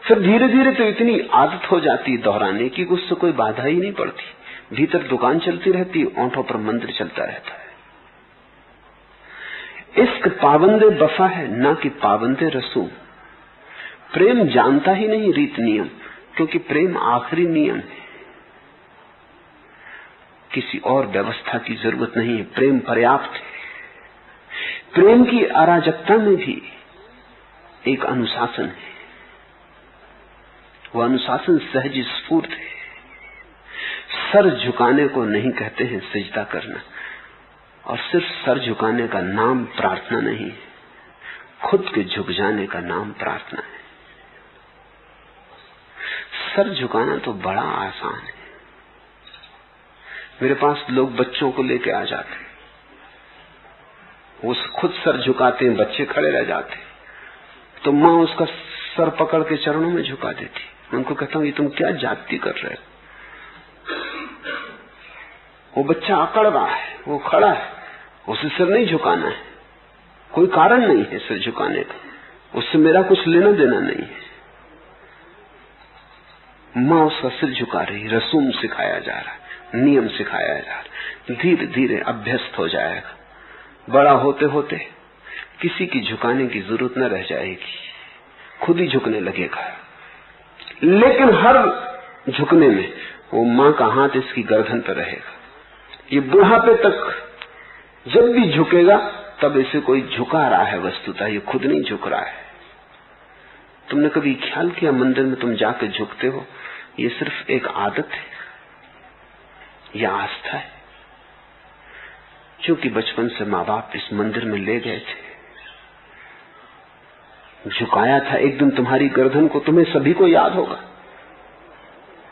फिर धीरे धीरे तो इतनी आदत हो जाती दोहराने की, उससे कोई बाधा ही नहीं पड़ती। भीतर दुकान चलती रहती, ओंठों पर मंत्र चलता रहता है। इश्क पाबंदे वफा है ना कि पाबंदे रसूम। प्रेम जानता ही नहीं रीत नियम, क्योंकि प्रेम आखिरी नियम है। किसी और व्यवस्था की जरूरत नहीं है, प्रेम पर्याप्त है। प्रेम की अराजकता में भी एक अनुशासन है, वह अनुशासन सहज स्फूर्त है। सर झुकाने को नहीं कहते हैं सिजदा करना, और सिर्फ सर झुकाने का नाम प्रार्थना नहीं, खुद के झुक जाने का नाम प्रार्थना है। सर झुकाना तो बड़ा आसान है। मेरे पास लोग बच्चों को लेके आ जाते, वो खुद सर झुकाते हैं, बच्चे खड़े रह जाते, तो माँ उसका सर पकड़ के चरणों में झुका देती। मैं उनको कहता हूं ये तुम क्या जाति कर रहे हो? वो बच्चा अकड़ रहा है, वो खड़ा है, उसे सिर नहीं झुकाना है, कोई कारण नहीं है सिर झुकाने का, उससे मेरा कुछ लेना देना नहीं है। माँ उसका सिर झुका रही, रसूम सिखाया जा रहा है, नियम सिखाया जा रहा है। धीरे धीरे अभ्यस्त हो जाएगा, बड़ा होते होते किसी की झुकाने की जरूरत न रह जाएगी, खुद ही झुकने लगेगा। लेकिन हर झुकने में वो माँ का हाथ इसकी गर्दन पर रहेगा। ये बुढ़ापे तक जब भी झुकेगा तब इसे कोई झुका रहा है, वस्तुतः ये खुद नहीं झुक रहा है। तुमने कभी ख्याल किया मंदिर में तुम जाके झुकते हो, ये सिर्फ एक आदत है या आस्था है? क्योंकि बचपन से माँ बाप इस मंदिर में ले गए थे, झुकाया था एक दिन तुम्हारी गर्दन को। तुम्हें सभी को याद होगा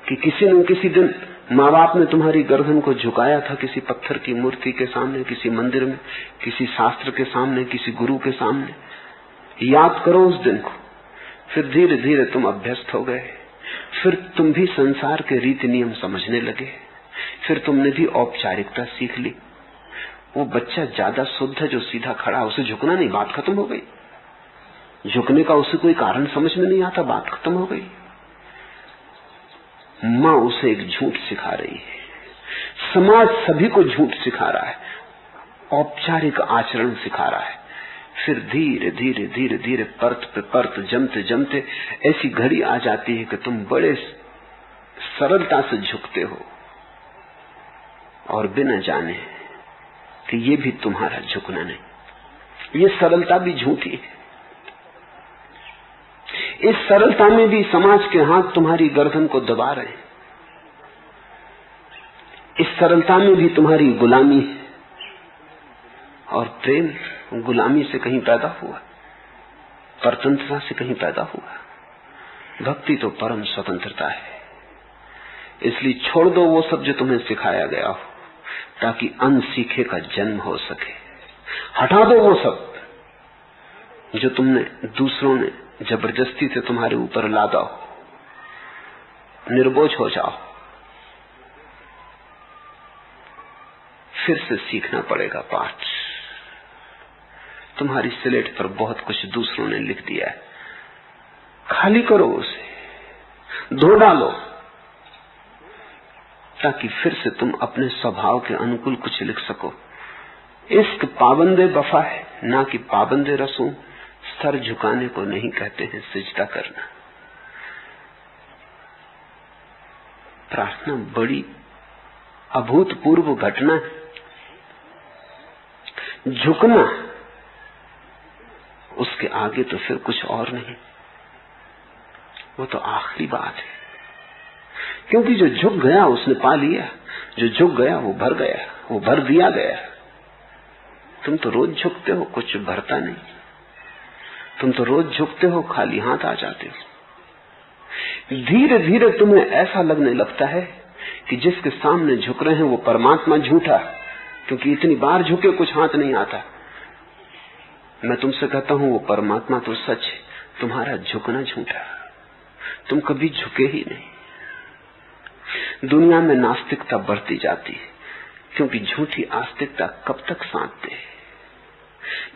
कि किसी न किसी दिन माँ बाप ने तुम्हारी गर्दन को झुकाया था, किसी पत्थर की मूर्ति के सामने, किसी मंदिर में, किसी शास्त्र के सामने, किसी गुरु के सामने। याद करो उस दिन को। फिर धीरे धीरे तुम अभ्यस्त हो गए, फिर तुम भी संसार के रीति नियम समझने लगे, फिर तुमने भी औपचारिकता सीख ली। वो बच्चा ज्यादा शुद्ध है जो सीधा खड़ा, उसे झुकना नहीं, बात खत्म हो गई। झुकने का उसे कोई कारण समझ में नहीं आता, बात खत्म हो गई। माँ उसे एक झूठ सिखा रही है, समाज सभी को झूठ सिखा रहा है, औपचारिक आचरण सिखा रहा है। फिर धीरे धीरे धीरे धीरे परत पे परत जमते जमते ऐसी घड़ी आ जाती है कि तुम बड़े सरलता से झुकते हो, और बिना जाने कि ये भी तुम्हारा झुकना नहीं। ये सरलता भी झूठी है। इस सरलता में भी समाज के हाथ तुम्हारी गर्दन को दबा रहे हैं। इस सरलता में भी तुम्हारी गुलामी है, और प्रेम गुलामी से कहीं पैदा हुआ, परतंत्रता से कहीं पैदा हुआ। भक्ति तो परम स्वतंत्रता है। इसलिए छोड़ दो वो सब जो तुम्हें सिखाया गया हो, ताकि अनसीखे का जन्म हो सके। हटा दो वो सब जो तुमने दूसरों ने जबरदस्ती से तुम्हारे ऊपर लादा हो। निर्बोझ हो जाओ। फिर से सीखना पड़ेगा पाठ। तुम्हारी स्लेट पर बहुत कुछ दूसरों ने लिख दिया है, खाली करो उसे, धो डालो, ताकि फिर से तुम अपने स्वभाव के अनुकूल कुछ लिख सको। इश्क पाबंदे वफा है, ना कि पाबंदे रसूम। सर झुकाने को नहीं कहते हैं सिजदा करना। प्रार्थना बड़ी अभूतपूर्व घटना है। झुकना, उसके आगे तो फिर कुछ और नहीं, वो तो आखिरी बात है। क्योंकि जो झुक गया उसने पा लिया, जो झुक गया वो भर गया, वो भर दिया गया। तुम तो रोज झुकते हो, कुछ भरता नहीं। तुम तो रोज झुकते हो, खाली हाथ आ जाते हो। धीरे धीरे तुम्हें ऐसा लगने लगता है कि जिसके सामने झुक रहे हैं वो परमात्मा झूठा, क्योंकि इतनी बार झुके कुछ हाथ नहीं आता। मैं तुमसे कहता हूं वो परमात्मा तो सच है, तुम्हारा झुकना झूठा। तुम कभी झुके ही नहीं। दुनिया में नास्तिकता बढ़ती जाती है, क्योंकि झूठी आस्तिकता कब तक साथ दे।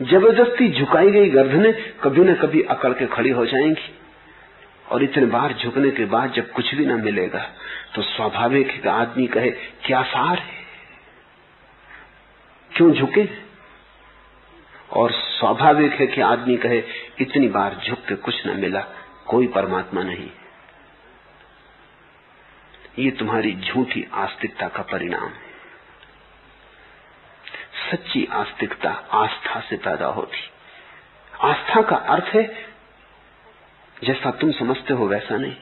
जबरदस्ती झुकाई गई गर्दनें कभी न कभी अकड़ के खड़ी हो जाएंगी, और इतने बार झुकने के बाद जब कुछ भी न मिलेगा तो स्वाभाविक है कि आदमी कहे क्या सार है, क्यों झुके। और स्वाभाविक है कि आदमी कहे इतनी बार झुक के कुछ न मिला, कोई परमात्मा नहीं। ये तुम्हारी झूठी आस्तिकता का परिणाम है। सच्ची आस्तिकता आस्था से पैदा होती। आस्था का अर्थ है, जैसा तुम समझते हो वैसा नहीं।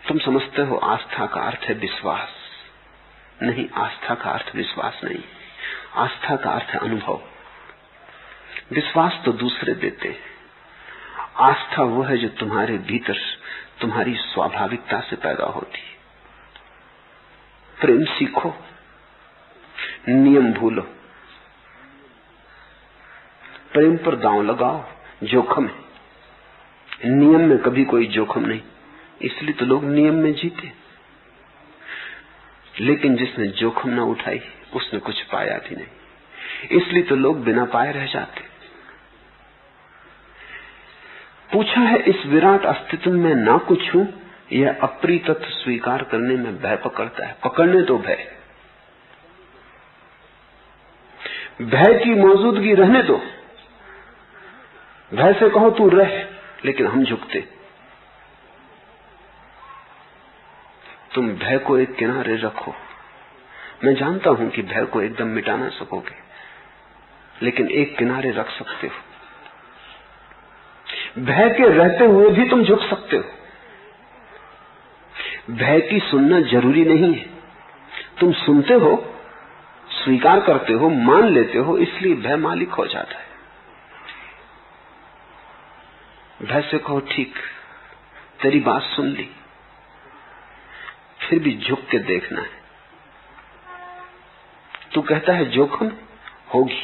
तुम समझते हो आस्था का अर्थ है विश्वास। नहीं, आस्था का अर्थ विश्वास नहीं। आस्था का अर्थ है अनुभव। विश्वास तो दूसरे देते हैं, आस्था वो है जो तुम्हारे भीतर तुम्हारी स्वाभाविकता से पैदा होती है। प्रेम सीखो, नियम भूलो। प्रेम पर दांव लगाओ, जोखम है। नियम में कभी कोई जोखम नहीं, इसलिए तो लोग नियम में जीते। लेकिन जिसने जोखम ना उठाई उसने कुछ पाया भी नहीं, इसलिए तो लोग बिना पाए रह जाते। पूछा है, इस विराट अस्तित्व में ना कुछ हूं, यह अप्रिय तत्व स्वीकार करने में भय पकड़ता है। पकड़ने तो भय, भय की मौजूदगी रहने दो। भय से कहो तू रह, लेकिन हम झुकते। तुम भय को एक किनारे रखो। मैं जानता हूं कि भय को एकदम मिटा ना सकोगे, लेकिन एक किनारे रख सकते हो। भय के रहते हुए भी तुम झुक सकते हो। भय की सुनना जरूरी नहीं है। तुम सुनते हो, स्वीकार करते हो, मान लेते हो, इसलिए भय मालिक हो जाता है। भय से कहो ठीक, तेरी बात सुन ली, फिर भी झुक के देखना है। तू कहता है जोखिम होगी,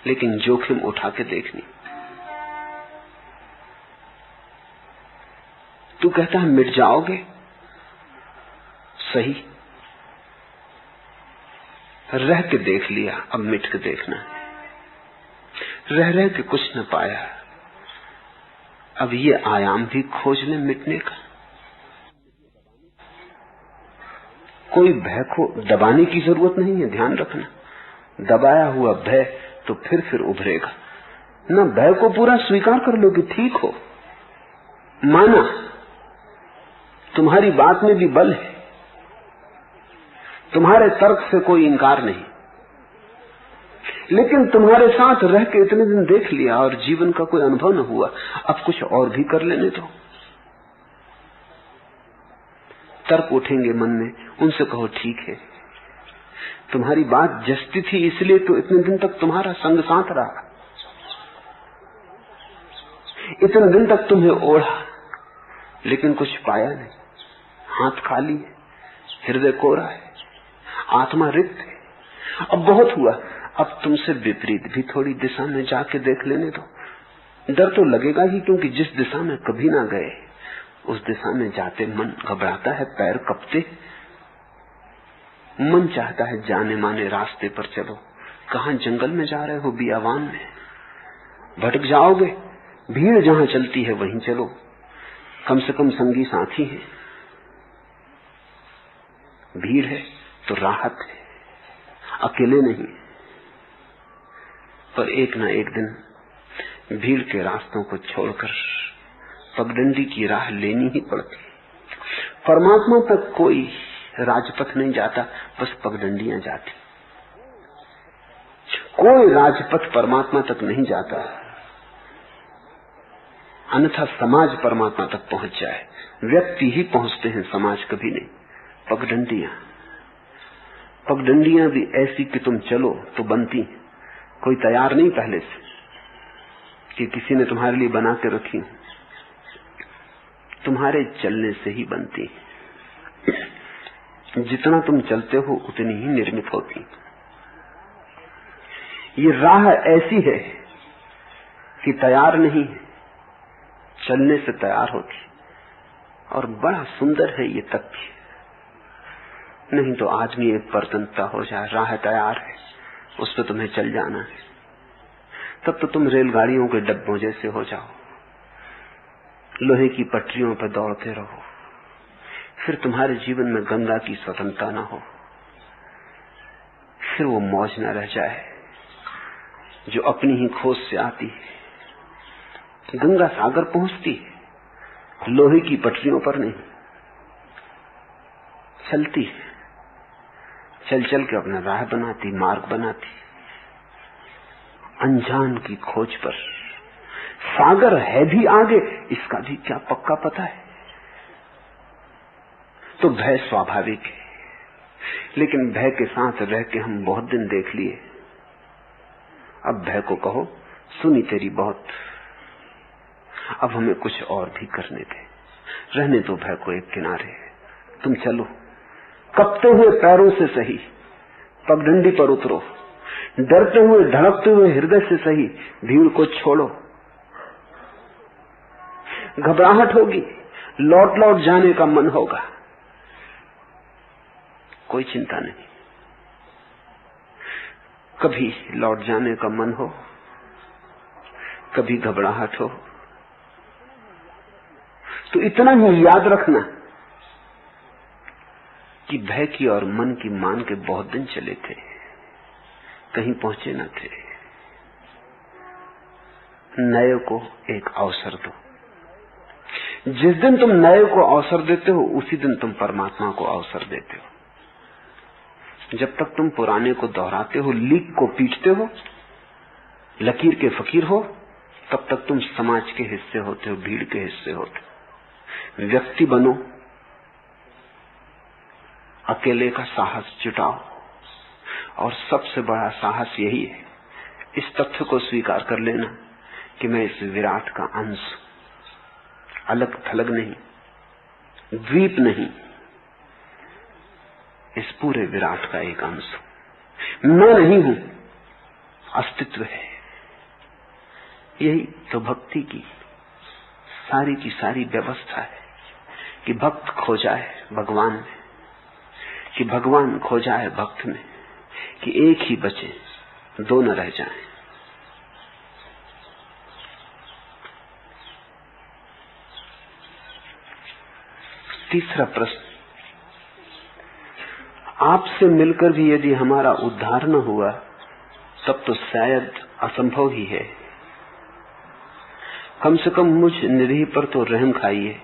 लेकिन जोखिम उठा के देखनी। तू कहता है मिट जाओगे, सही, रह के देख लिया, अब मिट के देखना है। रह रह के कुछ न पाया, अब ये आयाम भी खोज ले मिटने का। कोई भय को दबाने की जरूरत नहीं है, ध्यान रखना। दबाया हुआ भय तो फिर उभरेगा ना। भय को पूरा स्वीकार कर लो कि ठीक हो, माना, तुम्हारी बात में भी बल है, तुम्हारे तर्क से कोई इंकार नहीं। लेकिन तुम्हारे साथ रह के इतने दिन देख लिया और जीवन का कोई अनुभव न हुआ, अब कुछ और भी कर लेने दो। तर्क उठेंगे मन में, उनसे कहो ठीक है, तुम्हारी बात जस्ती थी, इसलिए तो इतने दिन तक तुम्हारा संग साथ रहा, इतने दिन तक तुम्हें ओढ़ा, लेकिन कुछ पाया नहीं। हाथ खाली है, हृदय कोरा है, आत्मा रिक्त है। अब बहुत हुआ, अब तुमसे विपरीत भी थोड़ी दिशा में जाके देख लेने दो। डर तो लगेगा ही, क्योंकि जिस दिशा में कभी ना गए उस दिशा में जाते मन घबराता है, पैर कपते, मन चाहता है जाने माने रास्ते पर चलो। कहां जंगल में जा रहे हो, बियावान में भटक जाओगे। भीड़ जहां चलती है वहीं चलो, कम से कम संगी साथी है। भीड़ है तो राहत है, अकेले नहीं। पर एक ना एक दिन भीड़ के रास्तों को छोड़कर पगडंडी की राह लेनी ही पड़ती। परमात्मा तक कोई राजपथ नहीं जाता, बस पगडंडियां जाती। कोई राजपथ परमात्मा तक नहीं जाता, अन्यथा समाज परमात्मा तक पहुंच जाए। व्यक्ति ही पहुंचते हैं, समाज कभी नहीं। पगडंडियां भी ऐसी कि तुम चलो तो बनती, कोई तैयार नहीं पहले से कि किसी ने तुम्हारे लिए बना के रखी, तुम्हारे चलने से ही बनती। जितना तुम चलते हो उतनी ही निर्मित होती। ये राह ऐसी है कि तैयार नहीं, चलने से तैयार होती। और बड़ा सुंदर है ये तथ्य। नहीं तो आदमी एक परतंत्रता हो जाए, राह तैयार है, उस पर तुम्हें चल जाना है, तब तो तुम रेलगाड़ियों के डब्बों जैसे हो जाओ, लोहे की पटरियों पर दौड़ते रहो। फिर तुम्हारे जीवन में गंगा की स्वतंत्रता न हो, फिर वो मौज न रह जाए जो अपनी ही खोज से आती है। गंगा सागर पहुंचती है, लोहे की पटरियों पर नहीं, चलती है, चल चल के अपना राह बनाती, मार्ग बनाती, अनजान की खोज पर। सागर है भी आगे, इसका भी क्या पक्का पता है। तो भय स्वाभाविक है, लेकिन भय के साथ रह के हम बहुत दिन देख लिए। अब भय को कहो सुनी तेरी बहुत, अब हमें कुछ और भी करने दे, रहने दो भय को एक किनारे, तुम चलो कपते हुए पैरों से सही, पगडंडी पर उतरो, डरते हुए धड़कते हुए हृदय से सही, भीड़ को छोड़ो। घबराहट होगी, लौट लौट जाने का मन होगा, कोई चिंता नहीं। कभी लौट जाने का मन हो, कभी घबराहट हो, तो इतना ही याद रखना कि भय की और मन की मान के बहुत दिन चले थे, कहीं पहुंचे न थे। नए को एक अवसर दो। जिस दिन तुम नए को अवसर देते हो, उसी दिन तुम परमात्मा को अवसर देते हो। जब तक तुम पुराने को दोहराते हो, लीक को पीटते हो, लकीर के फकीर हो, तब तक तुम समाज के हिस्से होते हो, भीड़ के हिस्से होते हो। व्यक्ति बनो, अकेले का साहस जुटाओ, और सबसे बड़ा साहस यही है, इस तथ्य को स्वीकार कर लेना कि मैं इस विराट का अंश, अलग थलग नहीं, द्वीप नहीं, इस पूरे विराट का एक अंश हूं। मैं नहीं हूं, अस्तित्व है। यही तो भक्ति की सारी व्यवस्था है कि भक्त खो जाए भगवान में, कि भगवान खो जाए भक्त में, कि एक ही बचे, दो न रह जाएं। तीसरा प्रश्न, आपसे मिलकर भी यदि हमारा उद्धार न हुआ तब तो शायद असंभव ही है। कम से कम मुझ निरीह पर तो रहम खाइए।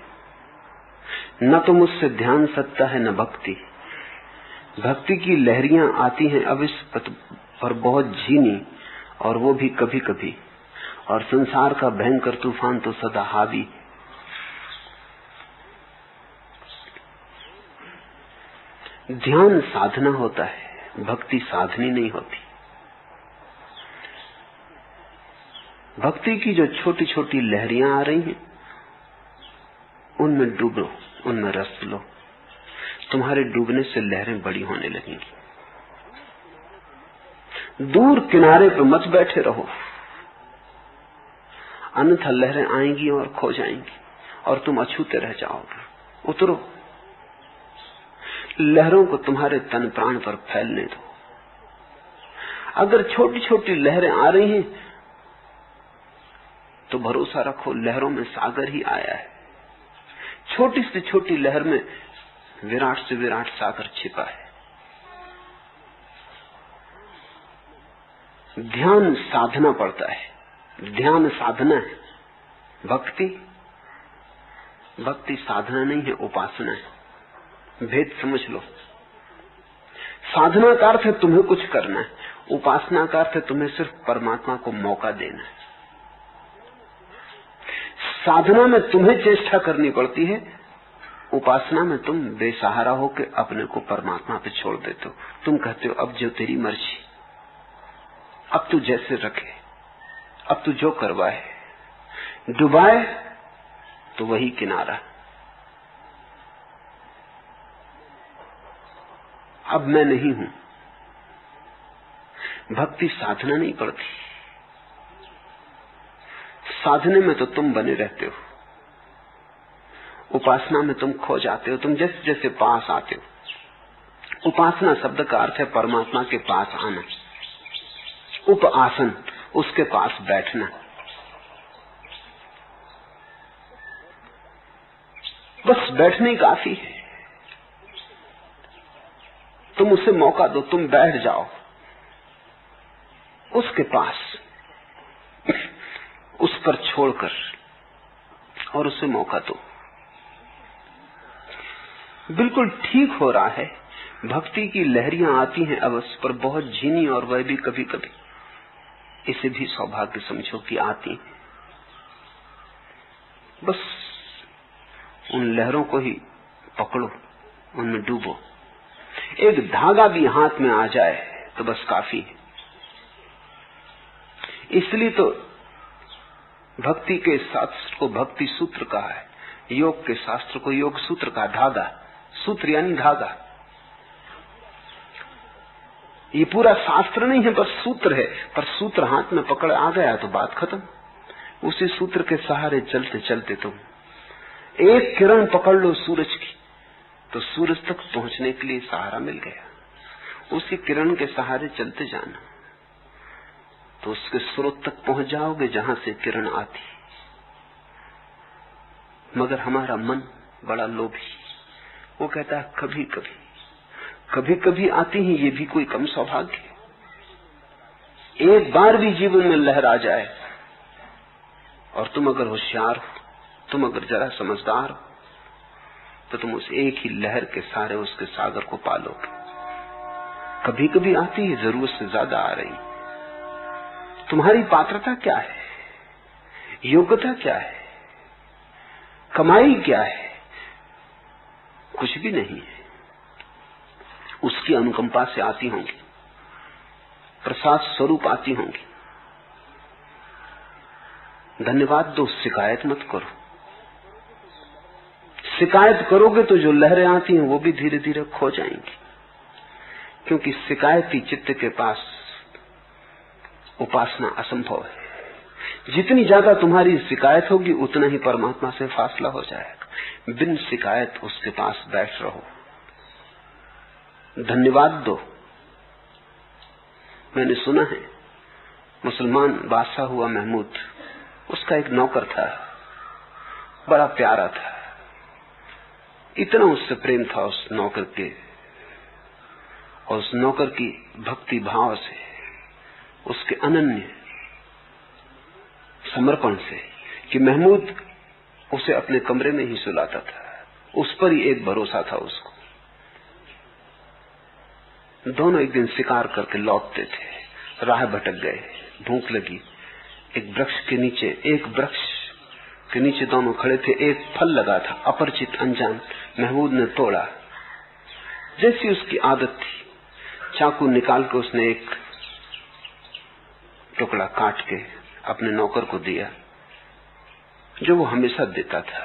न तो मुझसे ध्यान सकता है न भक्ति। भक्ति की लहरियां आती हैं अब इस पथ पर बहुत झीनी, और वो भी कभी कभी, और संसार का भयंकर तूफान तो सदा हावी। ध्यान साधना होता है, भक्ति साधनी नहीं होती। भक्ति की जो छोटी छोटी लहरियां आ रही हैं, उनमें डूबो, उनमें रस लो। तुम्हारे डूबने से लहरें बड़ी होने लगेंगी। दूर किनारे पर मत बैठे रहो, अन्यथा लहरें आएंगी और खो जाएंगी और तुम अछूते रह जाओगे। उतरो, लहरों को तुम्हारे तन प्राण पर फैलने दो। अगर छोटी छोटी लहरें आ रही हैं तो भरोसा रखो लहरों में सागर ही आया है। छोटी से छोटी लहर में विराट से विराट सागर छिपा है। ध्यान साधना पड़ता है, ध्यान साधना है। भक्ति साधना नहीं है, उपासना है। भेद समझ लो। साधना का अर्थ है तुम्हें कुछ करना है, उपासना का अर्थ है तुम्हें सिर्फ परमात्मा को मौका देना है। साधना में तुम्हें चेष्टा करनी पड़ती है, उपासना में तुम बेसहारा होकर अपने को परमात्मा पे छोड़ देते हो। तुम कहते हो अब जो तेरी मर्जी, अब तू जैसे रखे, अब तू जो करवाए, डुबाए तो वही किनारा। अब मैं नहीं हूं। भक्ति साधना नहीं पड़ती, साधने में तो तुम बने रहते हो, उपासना में तुम खो जाते हो। तुम जैसे जैसे पास आते हो। उपासना शब्द का अर्थ है परमात्मा के पास आना, उपआसन, उसके पास बैठना। बस बैठने ही काफी है। तुम उसे मौका दो, तुम बैठ जाओ उसके पास, उस पर छोड़कर, और उसे मौका दो। बिल्कुल ठीक हो रहा है। भक्ति की लहरियां आती हैं अवश्य, पर बहुत झीनी, और वह भी कभी कभी। इसे भी सौभाग्य समझो कि आती हैं। बस उन लहरों को ही पकड़ो, उनमें डूबो। एक धागा भी हाथ में आ जाए तो बस काफी है। इसलिए तो भक्ति के शास्त्र को भक्ति सूत्र कहा है, योग के शास्त्र को योग सूत्र का। धागा, सूत्र यानी धागा। ये पूरा शास्त्र नहीं है, बस सूत्र है। पर सूत्र हाथ में पकड़ आ गया तो बात खत्म। उसी सूत्र के सहारे चलते चलते तुम एक किरण पकड़ लो सूरज की, तो सूरज तक पहुंचने के लिए सहारा मिल गया। उसी किरण के सहारे चलते जाना तो उसके स्रोत तक पहुंच जाओगे जहां से किरण आती। मगर हमारा मन बड़ा लोभी, वो कहता है कभी कभी, कभी कभी आती है, ये भी कोई कम सौभाग्य है। एक बार भी जीवन में लहर आ जाए, और तुम अगर होशियार हो, तुम अगर जरा समझदार हो, तो तुम उस एक ही लहर के सारे उसके सागर को पालोगे। कभी कभी आती है, जरूरत से ज्यादा आ रही। तुम्हारी पात्रता क्या है, योग्यता क्या है, कमाई क्या है? कुछ भी नहीं है। उसकी अनुकंपा से आती होंगी, प्रसाद स्वरूप आती होंगी। धन्यवाद दो, शिकायत मत करो। शिकायत करोगे तो जो लहरें आती हैं वो भी धीरे धीरे खो जाएंगी, क्योंकि शिकायती चित्त के पास उपासना असंभव है। जितनी ज्यादा तुम्हारी शिकायत होगी उतना ही परमात्मा से फासला हो जाएगा। बिन शिकायत उसके पास बैठ रहो, धन्यवाद दो। मैंने सुना है मुसलमान बादशाह हुआ महमूद, उसका एक नौकर था, बड़ा प्यारा था। इतना उससे प्रेम था उस नौकर के, और उस नौकर की भक्ति भाव से, उसके अनन्य समर्पण से, कि महमूद उसे अपने कमरे में ही सुलाता था। उस पर ही एक भरोसा था उसको। दोनों एक दिन शिकार करके लौटते थे, राह भटक गए, भूख लगी। एक वृक्ष के नीचे दोनों खड़े थे। एक फल लगा था, अपरिचित, अनजान। महमूद ने तोड़ा, जैसी उसकी आदत थी। चाकू निकाल के उसने एक टुकड़ा काट के अपने नौकर को दिया, जो वो हमेशा देता था।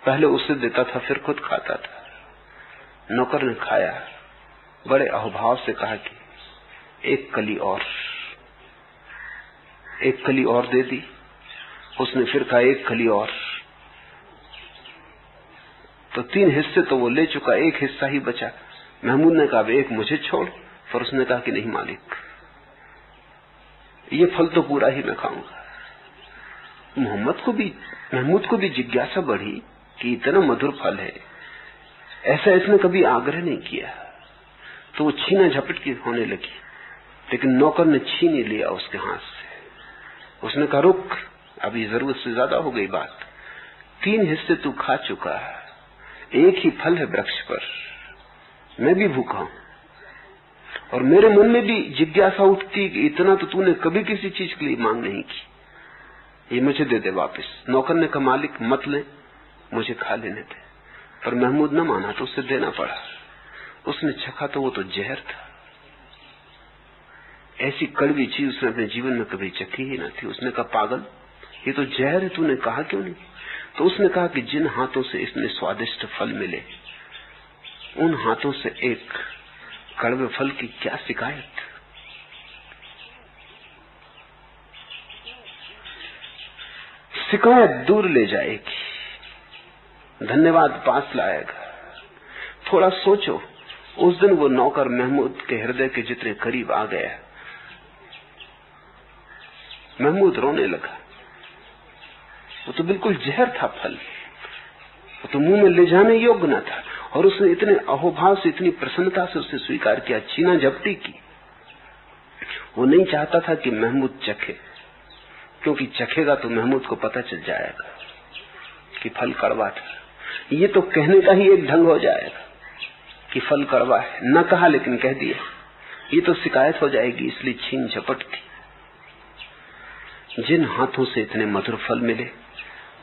पहले उसे देता था, फिर खुद खाता था। नौकर ने खाया, बड़े अहोभाव से कहा कि एक कली और दे दी। उसने फिर कहा एक कली और। तो 3 हिस्से तो वो ले चुका, एक हिस्सा ही बचा। महमूद ने कहा एक मुझे छोड़, पर उसने कहा कि नहीं मालिक, ये फल तो पूरा ही मैं खाऊंगा। महमूद को भी जिज्ञासा बढ़ी कि इतना मधुर फल है, ऐसा इसने कभी आग्रह नहीं किया। तो वो छीना झपट की होने लगी, लेकिन नौकर ने छीन ही लिया उसके हाथ से। उसने कहा रुक, अभी जरूरत से ज्यादा हो गई बात। 3 हिस्से तू खा चुका है, एक ही फल है वृक्ष पर, मैं भी भूखा हूं। और मेरे मन में भी जिज्ञासा उठती कि इतना तो तूने कभी किसी चीज के लिए मांग नहीं की, ये मुझे दे दे वापस। नौकर ने कहा मालिक मत ले, मुझे खा लेने दे। पर महमूद न माना तो उसे देना पड़ा। उसने चखा तो वो तो जहर था। ऐसी कड़वी चीज उसने अपने जीवन में कभी चखी ही न थी। उसने कहा पागल, ये तो जहर है, तूने कहा क्यों नहीं? तो उसने कहा कि जिन हाथों से इसमें स्वादिष्ट फल मिले, उन हाथों से एक कड़वे फल की क्या शिकायत। शिकायत दूर ले जाएगी, धन्यवाद पास लाएगा। थोड़ा सोचो, उस दिन वो नौकर महमूद के हृदय के जितने करीब आ गया, महमूद रोने लगा। वो तो बिल्कुल जहर था फल, वो तो मुंह में ले जाने योग्य न था। और उसने इतने अहोभाव से, इतनी प्रसन्नता से उसे स्वीकार किया, छीना झपटी की। वो नहीं चाहता था कि महमूद चखे, क्योंकि चखेगा तो महमूद को पता चल जाएगा कि फल कड़वा था। ये तो कहने का ही एक ढंग हो जाएगा कि फल कड़वा है, न कहा लेकिन कह दिया, ये तो शिकायत हो जाएगी, इसलिए छीन झपट की। जिन हाथों से इतने मधुर फल मिले,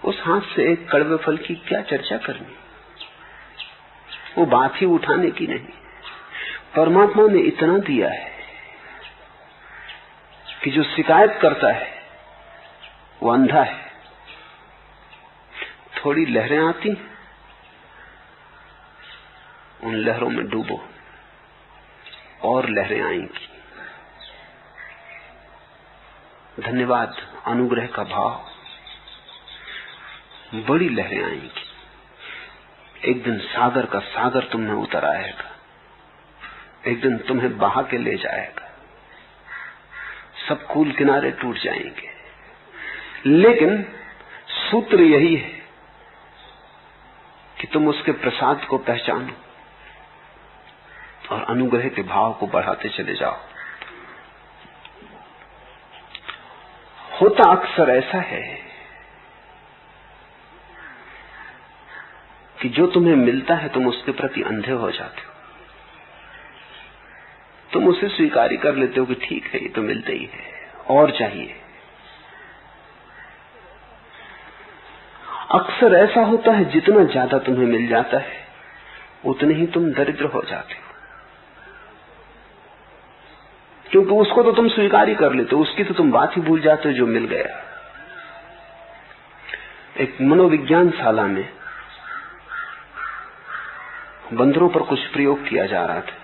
उस हाथ से एक कड़वे फल की क्या चर्चा करनी, वो बात ही उठाने की नहीं। परमात्मा ने इतना दिया है कि जो शिकायत करता है वो अंधा है। थोड़ी लहरें आती, उन लहरों में डूबो, और लहरें आएंगी। धन्यवाद, अनुग्रह का भाव, बड़ी लहरें आएंगी। एक दिन सागर का सागर तुम में उतर आएगा, एक दिन तुम्हें बहा के ले जाएगा, सब कूल किनारे टूट जाएंगे। लेकिन सूत्र यही है कि तुम उसके प्रसाद को पहचानो और अनुग्रह के भाव को बढ़ाते चले जाओ। होता अक्सर ऐसा है कि जो तुम्हें मिलता है तुम उसके प्रति अंधे हो जाते हो। तुम उसे स्वीकार ही कर लेते हो कि ठीक है, ये तो मिलता ही है, और चाहिए। अक्सर ऐसा होता है, जितना ज्यादा तुम्हें मिल जाता है उतने ही तुम दरिद्र हो जाते हो, क्योंकि उसको तो तुम स्वीकार ही कर लेते हो, उसकी तो तुम बात ही भूल जाते हो जो मिल गया। एक मनोविज्ञान शाला में बंदरों पर कुछ प्रयोग किया जा रहा था।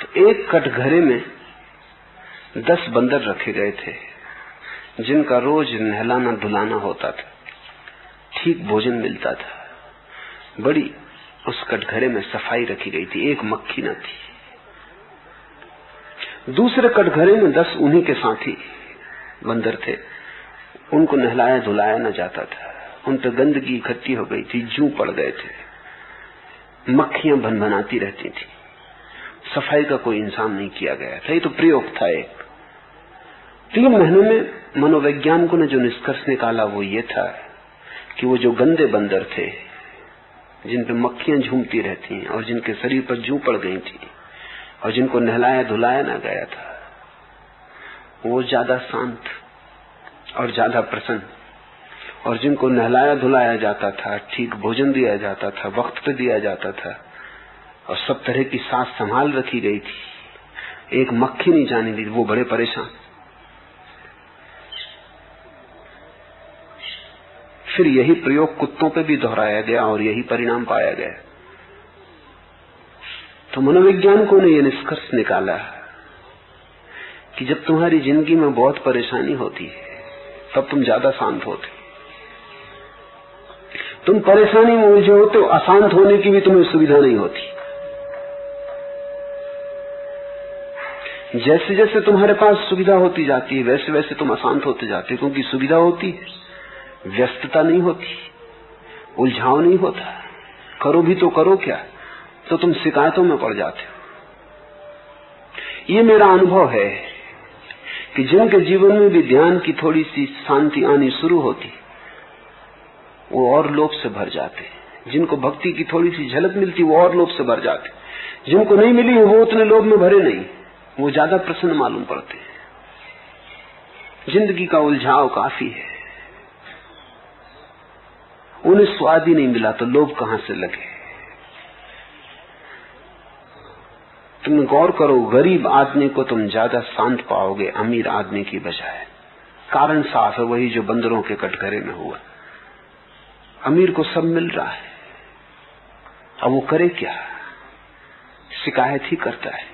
तो एक कटघरे में 10 बंदर रखे गए थे, जिनका रोज नहलाना धुलाना होता था, ठीक भोजन मिलता था, बड़ी उस कटघरे में सफाई रखी गई थी, एक मक्खी न थी। दूसरे कटघरे में 10 उन्हीं के साथी बंदर थे, उनको नहलाया धुलाया न जाता था, उन पर गंदगी इकट्ठी हो गई थी, जू पड़ गए थे, मक्खियां भनभनाती रहती थी, सफाई का कोई इंतजाम नहीं किया गया था। ये तो प्रयोग था एक। 3 महीने में मनोवैज्ञानिकों ने जो निष्कर्ष निकाला वो ये था कि वो जो गंदे बंदर थे, जिन पे मक्खियां झूमती रहती और जिनके शरीर पर जू पड़ गई थी और जिनको नहलाया धुलाया ना गया था, वो ज्यादा शांत और ज्यादा प्रसन्न, और जिनको नहलाया धुलाया जाता था, ठीक भोजन दिया जाता था, वक्त पे दिया जाता था और सब तरह की साथ संभाल रखी गई थी, एक मक्खी नहीं जाने दी, वो बड़े परेशान। फिर यही प्रयोग कुत्तों पे भी दोहराया गया और यही परिणाम पाया गया। तो मनोवैज्ञानिकों ने यह निष्कर्ष निकाला कि जब तुम्हारी जिंदगी में बहुत परेशानी होती है तब तुम ज्यादा शांत होते। तुम परेशानी में उलझे होते हो, अशांत होने की भी तुम्हें सुविधा नहीं होती। जैसे जैसे तुम्हारे पास सुविधा होती जाती है वैसे वैसे तुम अशांत होते जाते हो, क्योंकि सुविधा होती है, व्यस्तता नहीं होती, उलझाव नहीं होता, करो भी तो करो क्या, तो तुम शिकायतों में पड़ जाते हो। ये मेरा अनुभव है कि जिनके जीवन में भी ध्यान की थोड़ी सी शांति आनी शुरू होती वो और लोभ से भर जाते, जिनको भक्ति की थोड़ी सी झलक मिलती वो और लोभ से भर जाते, जिनको नहीं मिली है वो उतने लोभ में भरे नहीं, वो ज्यादा प्रसन्न मालूम पड़ते। जिंदगी का उलझाव काफी है, उन्हें स्वाद ही नहीं मिला तो लोभ कहां से लगे। तुम गौर करो, गरीब आदमी को तुम ज्यादा शांत पाओगे अमीर आदमी की बजाय। कारण साफ है, वही जो बंदरों के कटघरे में हुआ। अमीर को सब मिल रहा है, अब वो करे क्या, शिकायत ही करता है।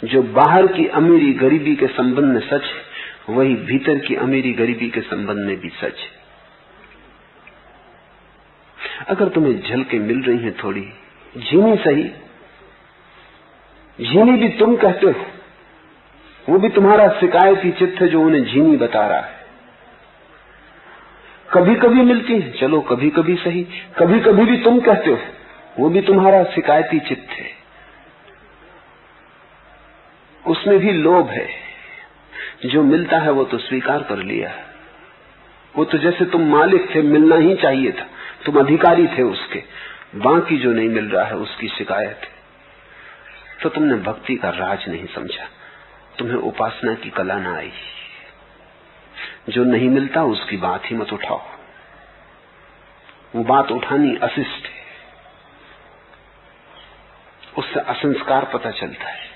जो बाहर की अमीरी गरीबी के संबंध में सच है, वही भीतर की अमीरी गरीबी के संबंध में भी सच है। अगर तुम्हें झलकें मिल रही हैं थोड़ी झीनी सही, झीनी भी तुम कहते हो, वो भी तुम्हारा शिकायती चित्त है जो उन्हें झीनी बता रहा है। कभी कभी मिलती है, चलो कभी कभी सही, कभी कभी भी तुम कहते हो, वो भी तुम्हारा शिकायती चित्त है, उसमें भी लोभ है। जो मिलता है वो तो स्वीकार कर लिया, वो तो जैसे तुम मालिक थे, मिलना ही चाहिए था, तुम अधिकारी थे उसके, बाकी जो नहीं मिल रहा है उसकी शिकायत है। तो तुमने भक्ति का राज नहीं समझा, तुम्हें उपासना की कला ना आई। जो नहीं मिलता उसकी बात ही मत उठाओ, वो बात उठानी अशिष्ट है, उससे असंस्कार पता चलता है।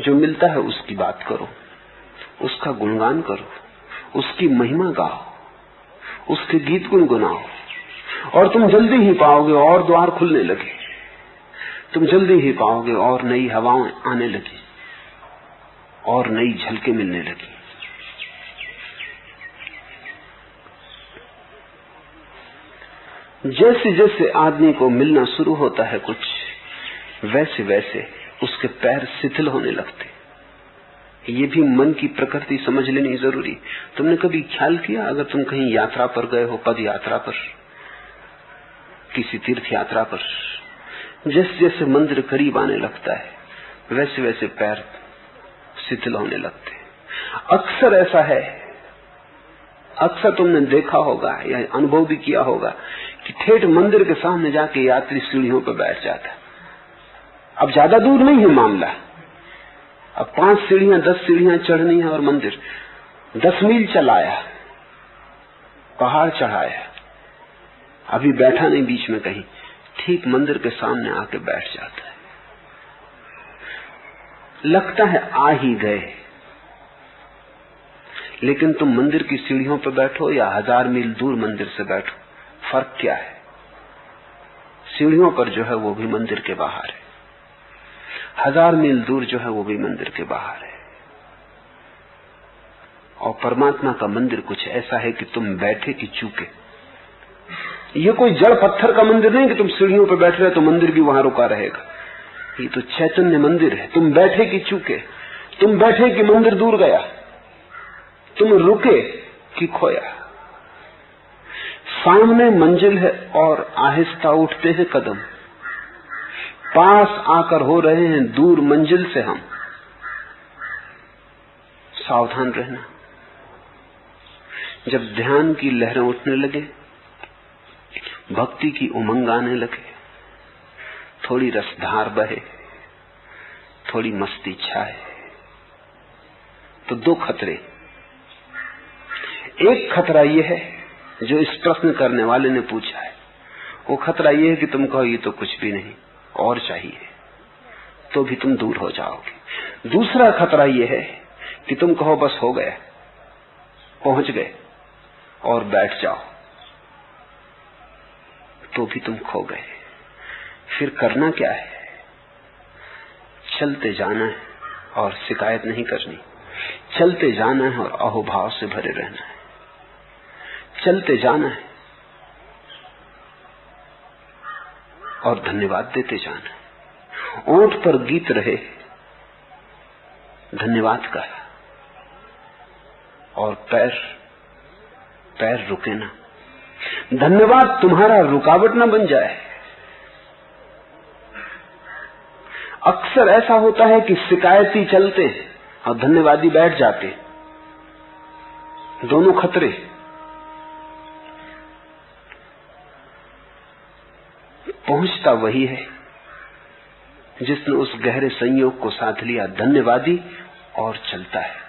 जो मिलता है उसकी बात करो, उसका गुणगान करो, उसकी महिमा गाओ, उसके गीत गुनगुनाओ, और तुम जल्दी ही पाओगे और द्वार खुलने लगे, तुम जल्दी ही पाओगे और नई हवाएं आने लगी और नई झलकें मिलने लगी। जैसे जैसे आदमी को मिलना शुरू होता है कुछ, वैसे वैसे उसके पैर शिथिल होने लगते। ये भी मन की प्रकृति समझ लेनी जरूरी। तुमने कभी ख्याल किया, अगर तुम कहीं यात्रा पर गए हो, पद यात्रा पर, किसी तीर्थ यात्रा पर, जैसे जैसे मंदिर करीब आने लगता है वैसे वैसे पैर शिथिल होने लगते। अक्सर ऐसा है, अक्सर तुमने देखा होगा या अनुभव भी किया होगा कि ठेठ मंदिर के सामने जाके यात्री सीढ़ियों पर बैठ जाता। अब ज्यादा दूर नहीं है मामला, अब 5 सीढ़ियां 10 सीढ़ियां चढ़नी है और मंदिर 10 मील चलाया, पहाड़ चढ़ाया, अभी बैठा नहीं बीच में कहीं, ठीक मंदिर के सामने आके बैठ जाता है। लगता है आ ही गए, लेकिन तुम मंदिर की सीढ़ियों पर बैठो या 1000 मील दूर मंदिर से बैठो, फर्क क्या है? सीढ़ियों पर जो है वो भी मंदिर के बाहर है, 1000 मील दूर जो है वो भी मंदिर के बाहर है। और परमात्मा का मंदिर कुछ ऐसा है कि तुम बैठे कि चूके। ये कोई जड़ पत्थर का मंदिर नहीं कि तुम सीढ़ियों पर बैठ रहे तो मंदिर भी वहां रुका रहेगा। ये तो चैतन्य मंदिर है, तुम बैठे कि चूके, तुम बैठे कि मंदिर दूर गया, तुम रुके कि खोया। सामने मंजिल है और आहिस्ता उठते हैं कदम, पास आकर हो रहे हैं दूर मंजिल से हम। सावधान रहना। जब ध्यान की लहरें उठने लगे, भक्ति की उमंग आने लगे, थोड़ी रसधार बहे, थोड़ी मस्ती छाए, तो 2 खतरे। एक खतरा यह है जो इस प्रश्न करने वाले ने पूछा है, वो खतरा यह है कि तुम कहो ये तो कुछ भी नहीं और चाहिए, तो भी तुम दूर हो जाओगे। दूसरा खतरा यह है कि तुम कहो बस हो गया, पहुंच गए, और बैठ जाओ, तो भी तुम खो गए। फिर करना क्या है? चलते जाना है और शिकायत नहीं करनी। चलते जाना है और अहोभाव से भरे रहना है। चलते जाना है और धन्यवाद देते जाना है। ओंठ पर गीत रहे धन्यवाद का, और पैर रुके ना। धन्यवाद तुम्हारा रुकावट ना बन जाए। अक्सर ऐसा होता है कि शिकायती चलते और धन्यवादी बैठ जाते, दोनों खतरे। पहुंचता वही है जिसने उस गहरे संयोग को साध लिया, धन्यवादी, और चलता है।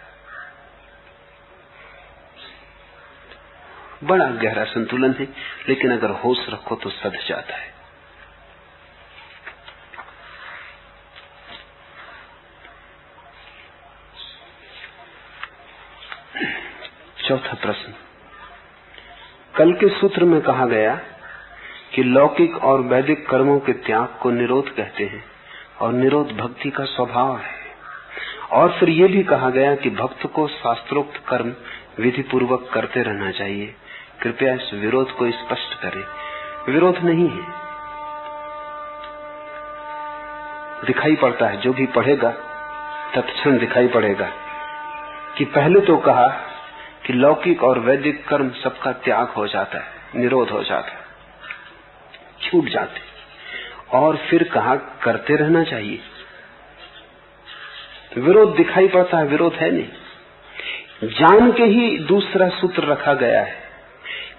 बड़ा गहरा संतुलन है, लेकिन अगर होश रखो तो सध जाता है। चौथा प्रश्न। कल के सूत्र में कहा गया कि लौकिक और वैदिक कर्मों के त्याग को निरोध कहते हैं और निरोध भक्ति का स्वभाव है। और फिर यह भी कहा गया कि भक्त को शास्त्रोक्त कर्म विधि पूर्वक करते रहना चाहिए। कृपया इस विरोध को स्पष्ट करें। विरोध नहीं है, दिखाई पड़ता है। जो भी पढ़ेगा तत्क्षण दिखाई पड़ेगा कि पहले तो कहा कि लौकिक और वैदिक कर्म सबका त्याग हो जाता है, निरोध हो जाता है, छूट जाते, और फिर कहा करते रहना चाहिए। विरोध दिखाई पड़ता है, विरोध है नहीं। जान के ही दूसरा सूत्र रखा गया है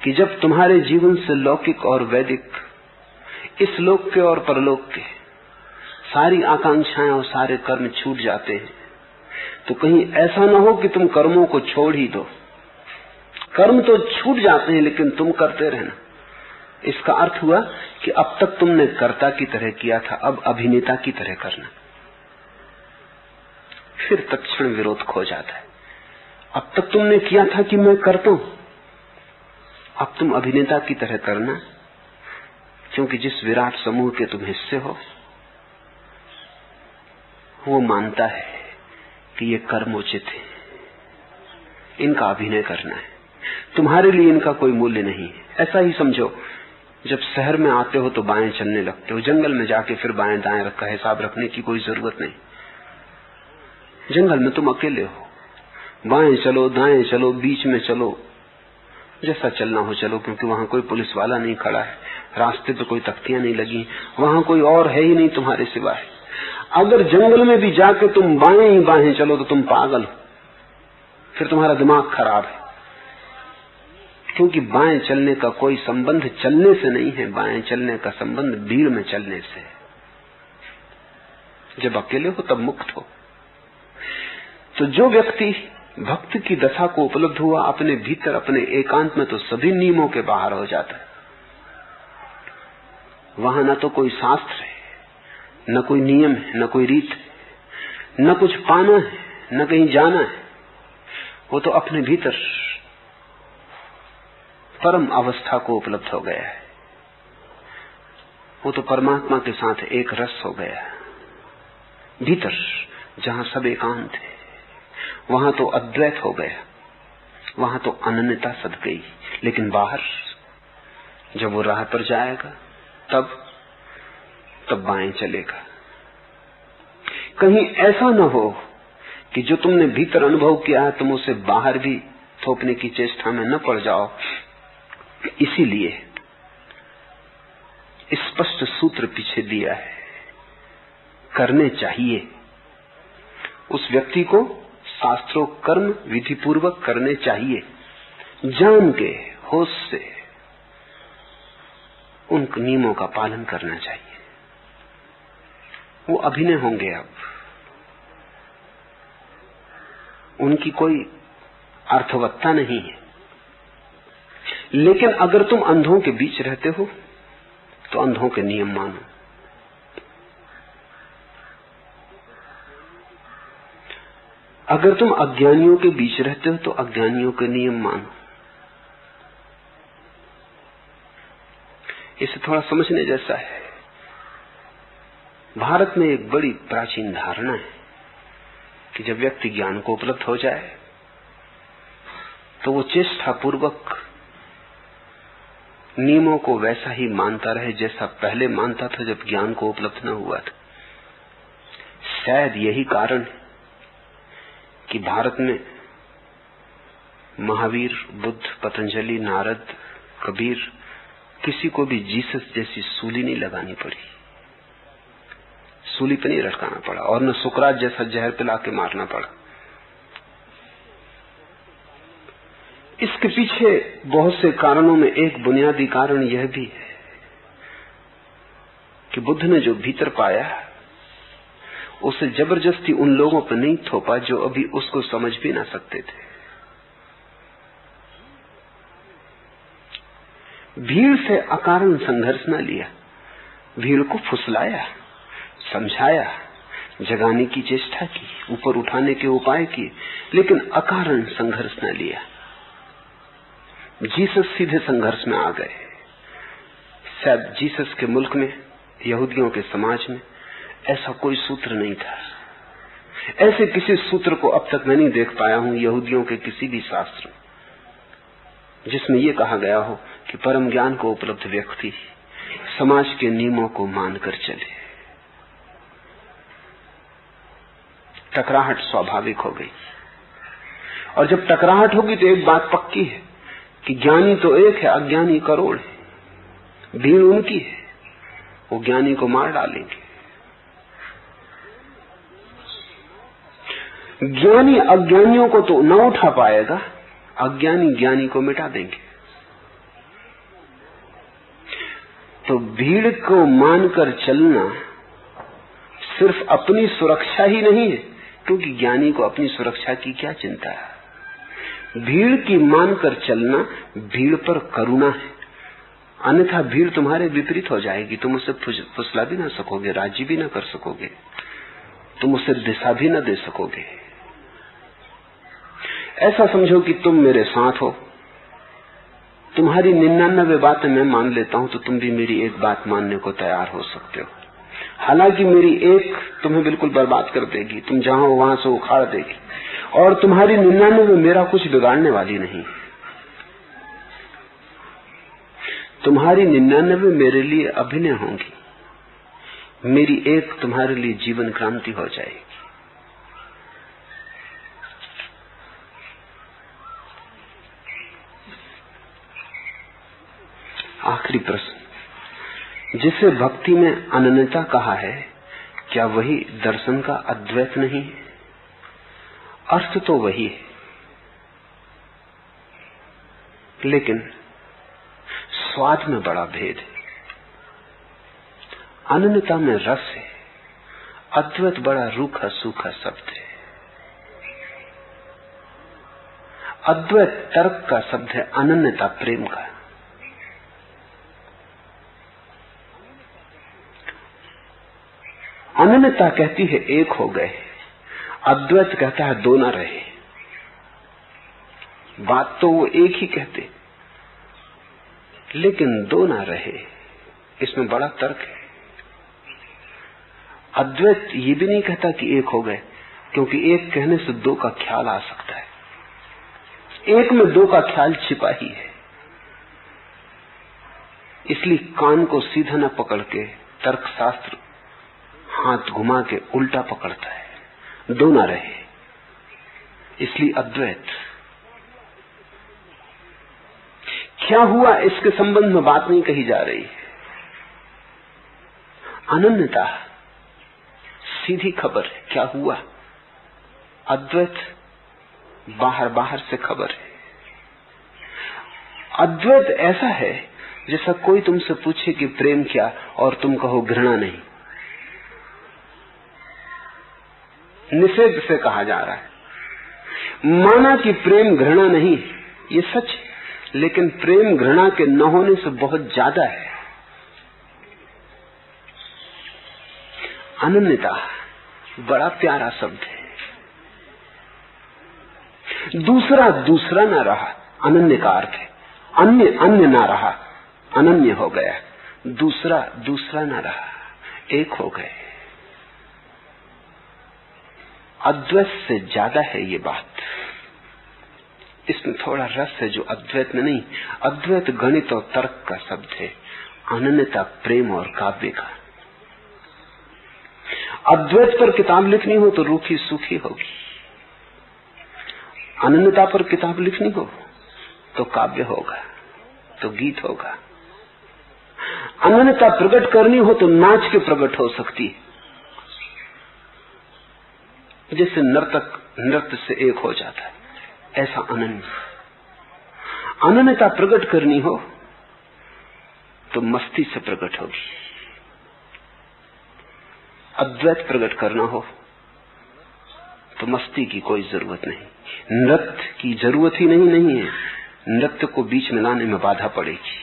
कि जब तुम्हारे जीवन से लौकिक और वैदिक, इस लोक के और परलोक के सारी आकांक्षाएं और सारे कर्म छूट जाते हैं, तो कहीं ऐसा ना हो कि तुम कर्मों को छोड़ ही दो। कर्म तो छूट जाते हैं, लेकिन तुम करते रहना। इसका अर्थ हुआ कि अब तक तुमने कर्ता की तरह किया था, अब अभिनेता की तरह करना। फिर तत्क्षण विरोध खो जाता है। अब तक तुमने किया था कि मैं करता हूं, अब तुम अभिनेता की तरह करना, क्योंकि जिस विराट समूह के तुम हिस्से हो वो मानता है कि ये कर्मोचित है, इनका अभिनय करना है, तुम्हारे लिए इनका कोई मूल्य नहीं है। ऐसा ही समझो, जब शहर में आते हो तो बाएं चलने लगते हो, जंगल में जाके फिर बाएं दाएं रखा हिसाब रखने की कोई जरूरत नहीं। जंगल में तुम अकेले हो, बाएं चलो दाएं चलो बीच में चलो, जैसा चलना हो चलो, क्योंकि वहां कोई पुलिस वाला नहीं खड़ा है, रास्ते पे कोई तख्तियां नहीं लगी, वहां कोई और है ही नहीं तुम्हारे सिवाय। अगर जंगल में भी जाके तुम बाएं ही बाएं चलो तो तुम पागल हो, फिर तुम्हारा दिमाग खराब है, क्योंकि बाएं चलने का कोई संबंध चलने से नहीं है, बाएं चलने का संबंध भीड़ में चलने से है। जब अकेले हो तब मुक्त हो। तो जो व्यक्ति भक्त की दशा को उपलब्ध हुआ अपने भीतर, अपने एकांत में, तो सभी नियमों के बाहर हो जाता है। वहां न तो कोई शास्त्र है, न कोई नियम है, न कोई रीत है, न कुछ पाना है, न कहीं जाना है। वो तो अपने भीतर परम अवस्था को उपलब्ध हो गया है। वो तो परमात्मा के साथ एक रस हो गया है। भीतर जहां सब एकांत है, वहां तो अद्वैत हो गया, वहां तो अनन्यता सद गई। लेकिन बाहर जब वो राह पर जाएगा तब बाएं चलेगा। कहीं ऐसा न हो कि जो तुमने भीतर अनुभव किया है तुम उसे बाहर भी थोपने की चेष्टा में न पड़ जाओ। इसीलिए स्पष्ट सूत्र पीछे दिया है, करने चाहिए। उस व्यक्ति को शास्त्रों कर्म विधि पूर्वक करने चाहिए, जान के, होश से उन नियमों का पालन करना चाहिए। वो अभिनय होंगे, अब उनकी कोई अर्थवत्ता नहीं है। लेकिन अगर तुम अंधों के बीच रहते हो तो अंधों के नियम मानो। अगर तुम अज्ञानियों के बीच रहते हो तो अज्ञानियों के नियम मानो। इसे थोड़ा समझने जैसा है। भारत में एक बड़ी प्राचीन धारणा है कि जब व्यक्ति ज्ञान को उपलब्ध हो जाए तो वो चेष्टापूर्वक नियमों को वैसा ही मानता रहे जैसा पहले मानता था जब ज्ञान को उपलब्ध न हुआ था। शायद यही कारण है कि भारत में महावीर, बुद्ध, पतंजलि, नारद, कबीर, किसी को भी जीसस जैसी सूली नहीं लगानी पड़ी, सूली पे नहीं लटकाना पड़ा, और न सुकरात जैसा जहर पिला के मारना पड़ा। इसके पीछे बहुत से कारणों में एक बुनियादी कारण यह भी है कि बुद्ध ने जो भीतर पाया उसे जबरदस्ती उन लोगों पर नहीं थोपा जो अभी उसको समझ भी ना सकते थे। भीड़ से अकारण संघर्ष न लिया, भीड़ को फुसलाया, समझाया, जगाने की चेष्टा की, ऊपर उठाने के उपाय किए, लेकिन अकारण संघर्ष न लिया। जीसस सीधे संघर्ष में आ गए। शायद जीसस के मुल्क में, यहूदियों के समाज में ऐसा कोई सूत्र नहीं था। ऐसे किसी सूत्र को अब तक मैं नहीं देख पाया हूं यहूदियों के किसी भी शास्त्र जिसमें यह कहा गया हो कि परम ज्ञान को उपलब्ध व्यक्ति समाज के नियमों को मानकर चले। टकराहट स्वाभाविक हो गई, और जब टकराहट होगी तो एक बात पक्की है कि ज्ञानी तो एक है, अज्ञानी करोड़ है। भीड़ उनकी है, वो ज्ञानी को मार डालेंगे। ज्ञानी अज्ञानियों को तो न उठा पाएगा, अज्ञानी ज्ञानी को मिटा देंगे। तो भीड़ को मानकर चलना सिर्फ अपनी सुरक्षा ही नहीं है, क्योंकि ज्ञानी को अपनी सुरक्षा की क्या चिंता है। भीड़ की मानकर चलना भीड़ पर करुणा है, अन्यथा भीड़ तुम्हारे विपरीत हो जाएगी। तुम उसे फुसला भी ना सकोगे, राजी भी ना कर सकोगे, तुम उसे दिशा भी ना दे सकोगे। ऐसा समझो कि तुम मेरे साथ हो, तुम्हारी 99 बातें मैं मान लेता हूं तो तुम भी मेरी एक बात मानने को तैयार हो सकते हो। हालांकि मेरी एक तुम्हें बिल्कुल बर्बाद कर देगी, तुम जहां हो वहां से उखाड़ देगी, और तुम्हारी 99 मेरा कुछ बिगाड़ने वाली नहीं। तुम्हारी 99 मेरे लिए अभिनय होंगी, मेरी एक तुम्हारे लिए जीवन क्रांति हो जाएगी। आखिरी प्रश्न, जिसे भक्ति में अनन्यता कहा है, क्या वही दर्शन का अद्वैत नहीं है? अर्थ तो वही है, लेकिन स्वाद में बड़ा भेद है। अनन्यता में रस है, अद्वैत बड़ा रूखा सूखा शब्द है। अद्वैत तर्क का शब्द है, अनन्यता प्रेम का। अनन्यता कहती है एक हो गए, अद्वैत कहता है दो ना रहे। बात तो वो एक ही कहते, लेकिन दो ना रहे, इसमें बड़ा तर्क है। अद्वैत ये भी नहीं कहता कि एक हो गए, क्योंकि एक कहने से दो का ख्याल आ सकता है। एक में दो का ख्याल छिपा ही है, इसलिए कान को सीधा न पकड़ के तर्कशास्त्र हाथ घुमा के उल्टा पकड़ता है, दो ना रहे, इसलिए अद्वैत। क्या हुआ इसके संबंध में बात नहीं कही जा रही। अनन्यता सीधी खबर है, क्या हुआ। अद्वैत बाहर बाहर से खबर है। अद्वैत ऐसा है जैसा कोई तुमसे पूछे कि प्रेम क्या, और तुम कहो घृणा नहीं। निषेध से कहा जा रहा है। माना कि प्रेम घृणा नहीं, ये सच है, लेकिन प्रेम घृणा के न होने से बहुत ज्यादा है। अनन्यता बड़ा प्यारा शब्द है। दूसरा दूसरा ना रहा, अनन्य का अर्थ है। अन्य अन्य ना रहा, अनन्य हो गया। दूसरा दूसरा ना रहा, एक हो गए। अद्वैत से ज्यादा है ये बात। इसमें थोड़ा रस है जो अद्वैत में नहीं। अद्वैत गणित और तर्क का शब्द है, अनन्यता प्रेम और काव्य का। अद्वैत पर किताब लिखनी हो तो रूखी सूखी होगी, अनन्यता पर किताब लिखनी हो तो काव्य होगा, तो गीत होगा। अनन्यता प्रकट करनी हो तो नाच के प्रकट हो सकती है, जैसे नर्तक नृत्य से एक हो जाता है, ऐसा अनन्यता प्रकट करनी हो तो मस्ती से प्रकट होगी। अद्वैत प्रकट करना हो तो मस्ती की कोई जरूरत नहीं, नृत्य की जरूरत ही नहीं है। नृत्य को बीच में लाने में बाधा पड़ेगी,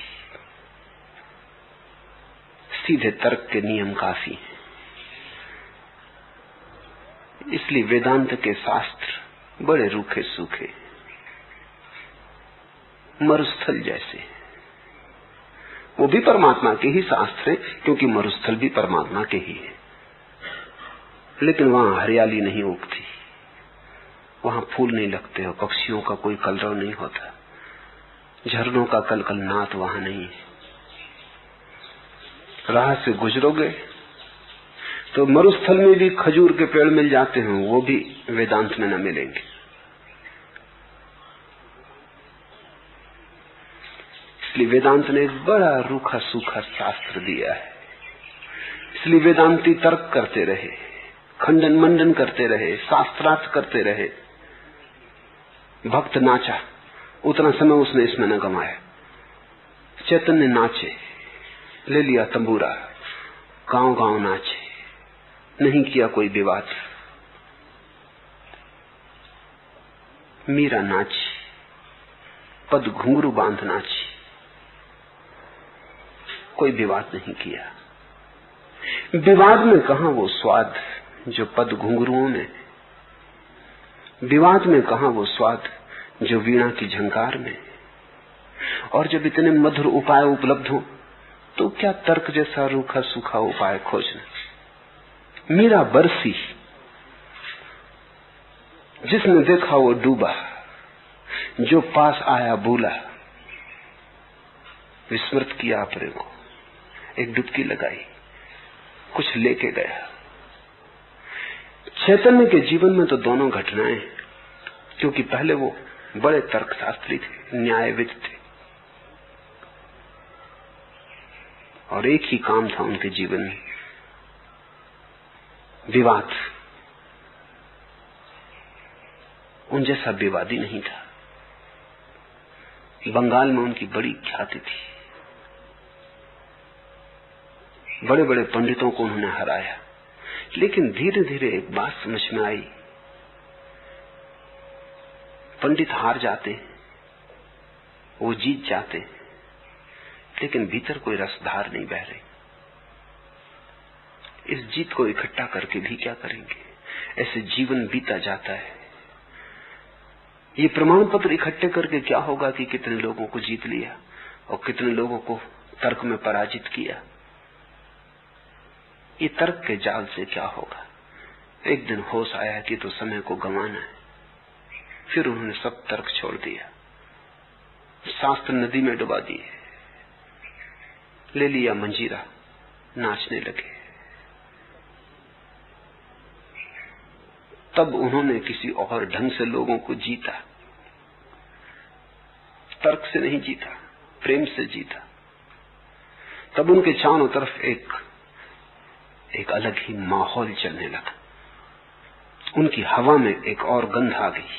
सीधे तर्क के नियम काफी हैं। इसलिए वेदांत के शास्त्र बड़े रूखे सूखे, मरुस्थल जैसे। वो भी परमात्मा के ही शास्त्र है, क्योंकि मरुस्थल भी परमात्मा के ही है, लेकिन वहां हरियाली नहीं उगती, वहां फूल नहीं लगते और पक्षियों का कोई कलरव नहीं होता, झरनों का कलकल नाद वहां नहीं है। राह से गुजरोगे तो मरुस्थल में भी खजूर के पेड़ मिल जाते हैं, वो भी वेदांत में न मिलेंगे। इसलिए वेदांत ने एक बड़ा रूखा सूखा शास्त्र दिया है। इसलिए वेदांती तर्क करते रहे, खंडन मंडन करते रहे, शास्त्रार्थ करते रहे। भक्त नाचा, उतना समय उसने इसमें न गंवाया। चैतन्य नाचे, ले लिया तंबूरा, गांव गांव नाचे, नहीं किया कोई विवाद। मीरा नाची, पद घुंघरू बांध नाची, कोई विवाद नहीं किया। विवाद में कहां वो स्वाद जो पद घुंघरुओं में, विवाद में कहां वो स्वाद जो वीणा की झंकार में। और जब इतने मधुर उपाय उपलब्ध हो तो क्या तर्क जैसा रूखा सूखा उपाय खोजना। मीरा बरसी, जिसने देखा वो डूबा, जो पास आया भूला। विस्मृत किया अपने को, एक डुबकी लगाई, कुछ लेके गया। चैतन्य के जीवन में तो दोनों घटनाएं, क्योंकि पहले वो बड़े तर्कशास्त्री थे, न्यायविद थे, और एक ही काम था उनके जीवन में, विवाद। उन जैसा विवादी नहीं था। बंगाल में उनकी बड़ी ख्याति थी, बड़े बड़े पंडितों को उन्होंने हराया। लेकिन धीरे धीरे एक बात समझ में आई, पंडित हार जाते, वो जीत जाते, लेकिन भीतर कोई रसधार नहीं बह रही। इस जीत को इकट्ठा करके भी क्या करेंगे, ऐसे जीवन बीता जाता है। ये प्रमाण पत्र इकट्ठे करके क्या होगा कि कितने लोगों को जीत लिया और कितने लोगों को तर्क में पराजित किया। ये तर्क के जाल से क्या होगा। एक दिन होश आया कि तो समय को गंवाना है, फिर उन्होंने सब तर्क छोड़ दिया, शास्त्र नदी में डुबा दिए, ले लिया मंजीरा, नाचने लगे। तब उन्होंने किसी और ढंग से लोगों को जीता, तर्क से नहीं जीता, प्रेम से जीता। तब उनके चारों तरफ एक अलग ही माहौल चलने लगा। उनकी हवा में एक और गंध आ गई।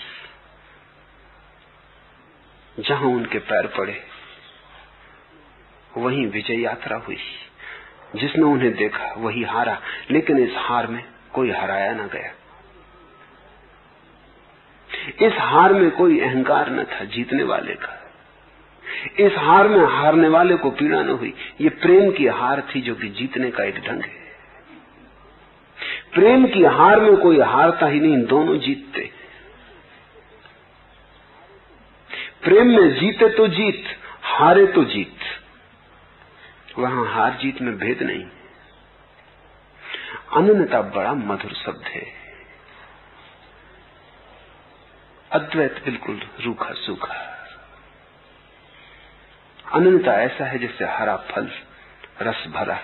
जहां उनके पैर पड़े वहीं विजय यात्रा हुई। जिसने उन्हें देखा वही हारा, लेकिन इस हार में कोई हराया न गया। इस हार में कोई अहंकार न था जीतने वाले का। इस हार में हारने वाले को पीड़ा न हुई। ये प्रेम की हार थी, जो कि जीतने का एक ढंग है। प्रेम की हार में कोई हारता ही नहीं, दोनों जीतते। प्रेम में जीते तो जीत, हारे तो जीत। वहां हार जीत में भेद नहीं। अनन्यता बड़ा मधुर शब्द है। अद्वैत बिल्कुल रूखा सूखा। अनंतता ऐसा है जैसे हरा फल रस भरा।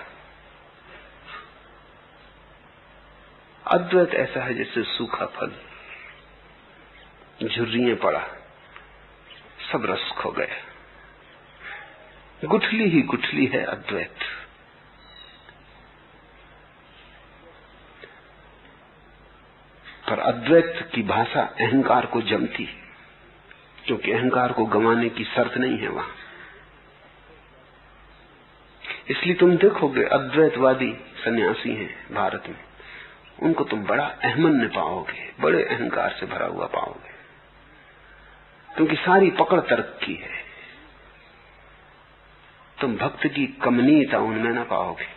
अद्वैत ऐसा है जैसे सूखा फल झुर्रियां पड़ा, सब रस खो गया। गुठली ही गुठली है अद्वैत। पर अद्वैत की भाषा अहंकार को जमती, क्योंकि अहंकार को गंवाने की शर्त नहीं है वहां। इसलिए तुम देखोगे अद्वैतवादी सन्यासी हैं भारत में, उनको तुम बड़ा अहमन्य पाओगे, बड़े अहंकार से भरा हुआ पाओगे, क्योंकि सारी पकड़ तर्क की है। तुम भक्त की कमनीयता उनमें ना पाओगे,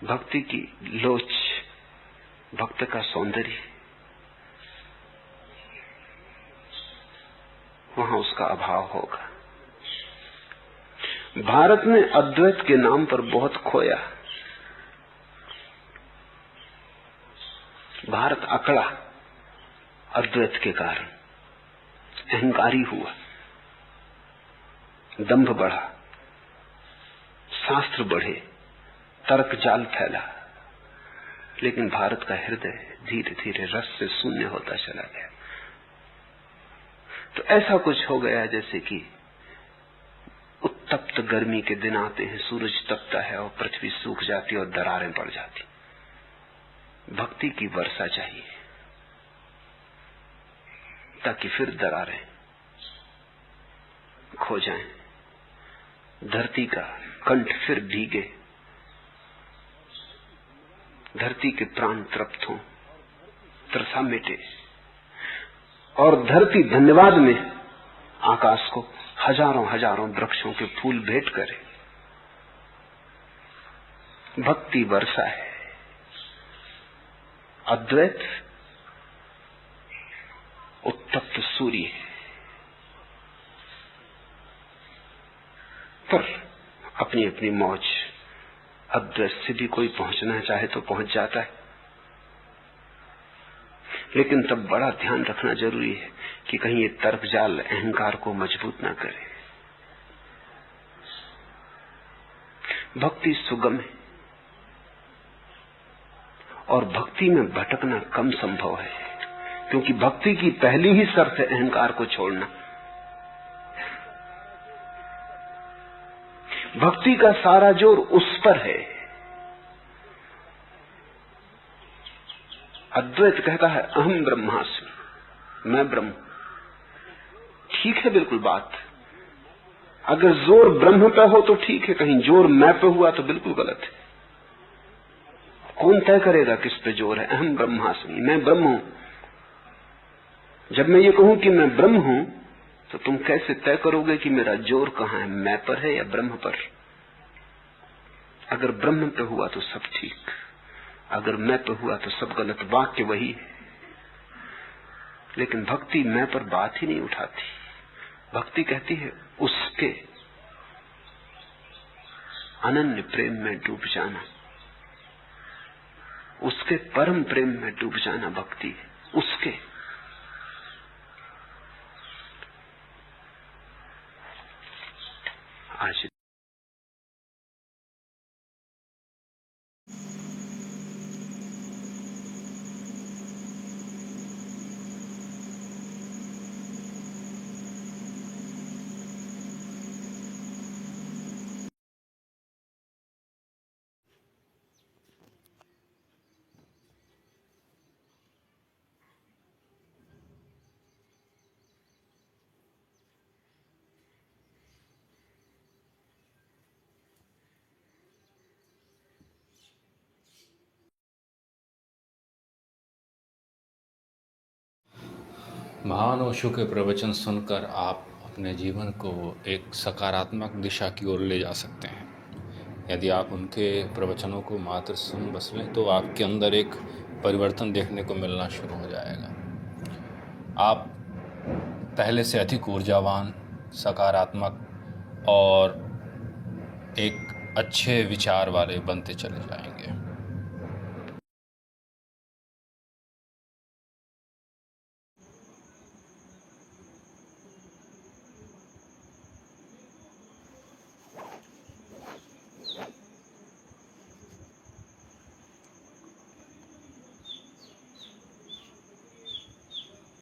भक्ति की लोच, भक्त का सौंदर्य, वहां उसका अभाव होगा। भारत ने अद्वैत के नाम पर बहुत खोया। भारत अकड़ा अद्वैत के कारण, अहंकारी हुआ, दंभ बढ़ा, शास्त्र बढ़े, तर्क जाल फैला, लेकिन भारत का हृदय धीरे धीरे रस से शून्य होता चला गया। तो ऐसा कुछ हो गया जैसे कि उत्तप्त गर्मी के दिन आते हैं, सूरज तपता है और पृथ्वी सूख जाती और दरारें पड़ जाती। भक्ति की वर्षा चाहिए ताकि फिर दरारें खो जाएं, धरती का कंठ फिर भीगे, धरती के प्राण तृप्त हों, त्रसा मिटे और धरती धन्यवाद में आकाश को हजारों हजारों वृक्षों के फूल भेंट करे। भक्ति वर्षा है, अद्वैत उत्तप्त सूर्य है। पर अपनी अपनी मौज, अद्वैत से भी कोई पहुंचना चाहे तो पहुंच जाता है, लेकिन तब बड़ा ध्यान रखना जरूरी है कि कहीं ये तर्क जाल अहंकार को मजबूत ना करे। भक्ति सुगम है और भक्ति में भटकना कम संभव है, क्योंकि भक्ति की पहली ही शर्त है अहंकार को छोड़ना। भक्ति का सारा जोर उस पर है। अद्वैत कहता है अहम ब्रह्मास्मि, मैं ब्रह्म। ठीक है, बिल्कुल बात। अगर जोर ब्रह्म पे हो तो ठीक है, कहीं जोर मैं पे हुआ तो बिल्कुल गलत है। कौन तय करेगा किस पे जोर है? अहम ब्रह्मास्मि, मैं ब्रह्म हूं। जब मैं ये कहूं कि मैं ब्रह्म हूं, तो तुम कैसे तय करोगे कि मेरा जोर कहां है, मैं पर है या ब्रह्म पर? अगर ब्रह्म पे हुआ तो सब ठीक, अगर मैं पे हुआ तो सब गलत। वाक्य वही है, लेकिन भक्ति मैं पर बात ही नहीं उठाती। भक्ति कहती है उसके अनन्य प्रेम में डूब जाना, उसके परम प्रेम में डूब जाना भक्ति है। उसके आज महान ओशो के प्रवचन सुनकर आप अपने जीवन को एक सकारात्मक दिशा की ओर ले जा सकते हैं। यदि आप उनके प्रवचनों को मात्र सुन बस लें तो आपके अंदर एक परिवर्तन देखने को मिलना शुरू हो जाएगा। आप पहले से अधिक ऊर्जावान, सकारात्मक और एक अच्छे विचार वाले बनते चले जाएंगे।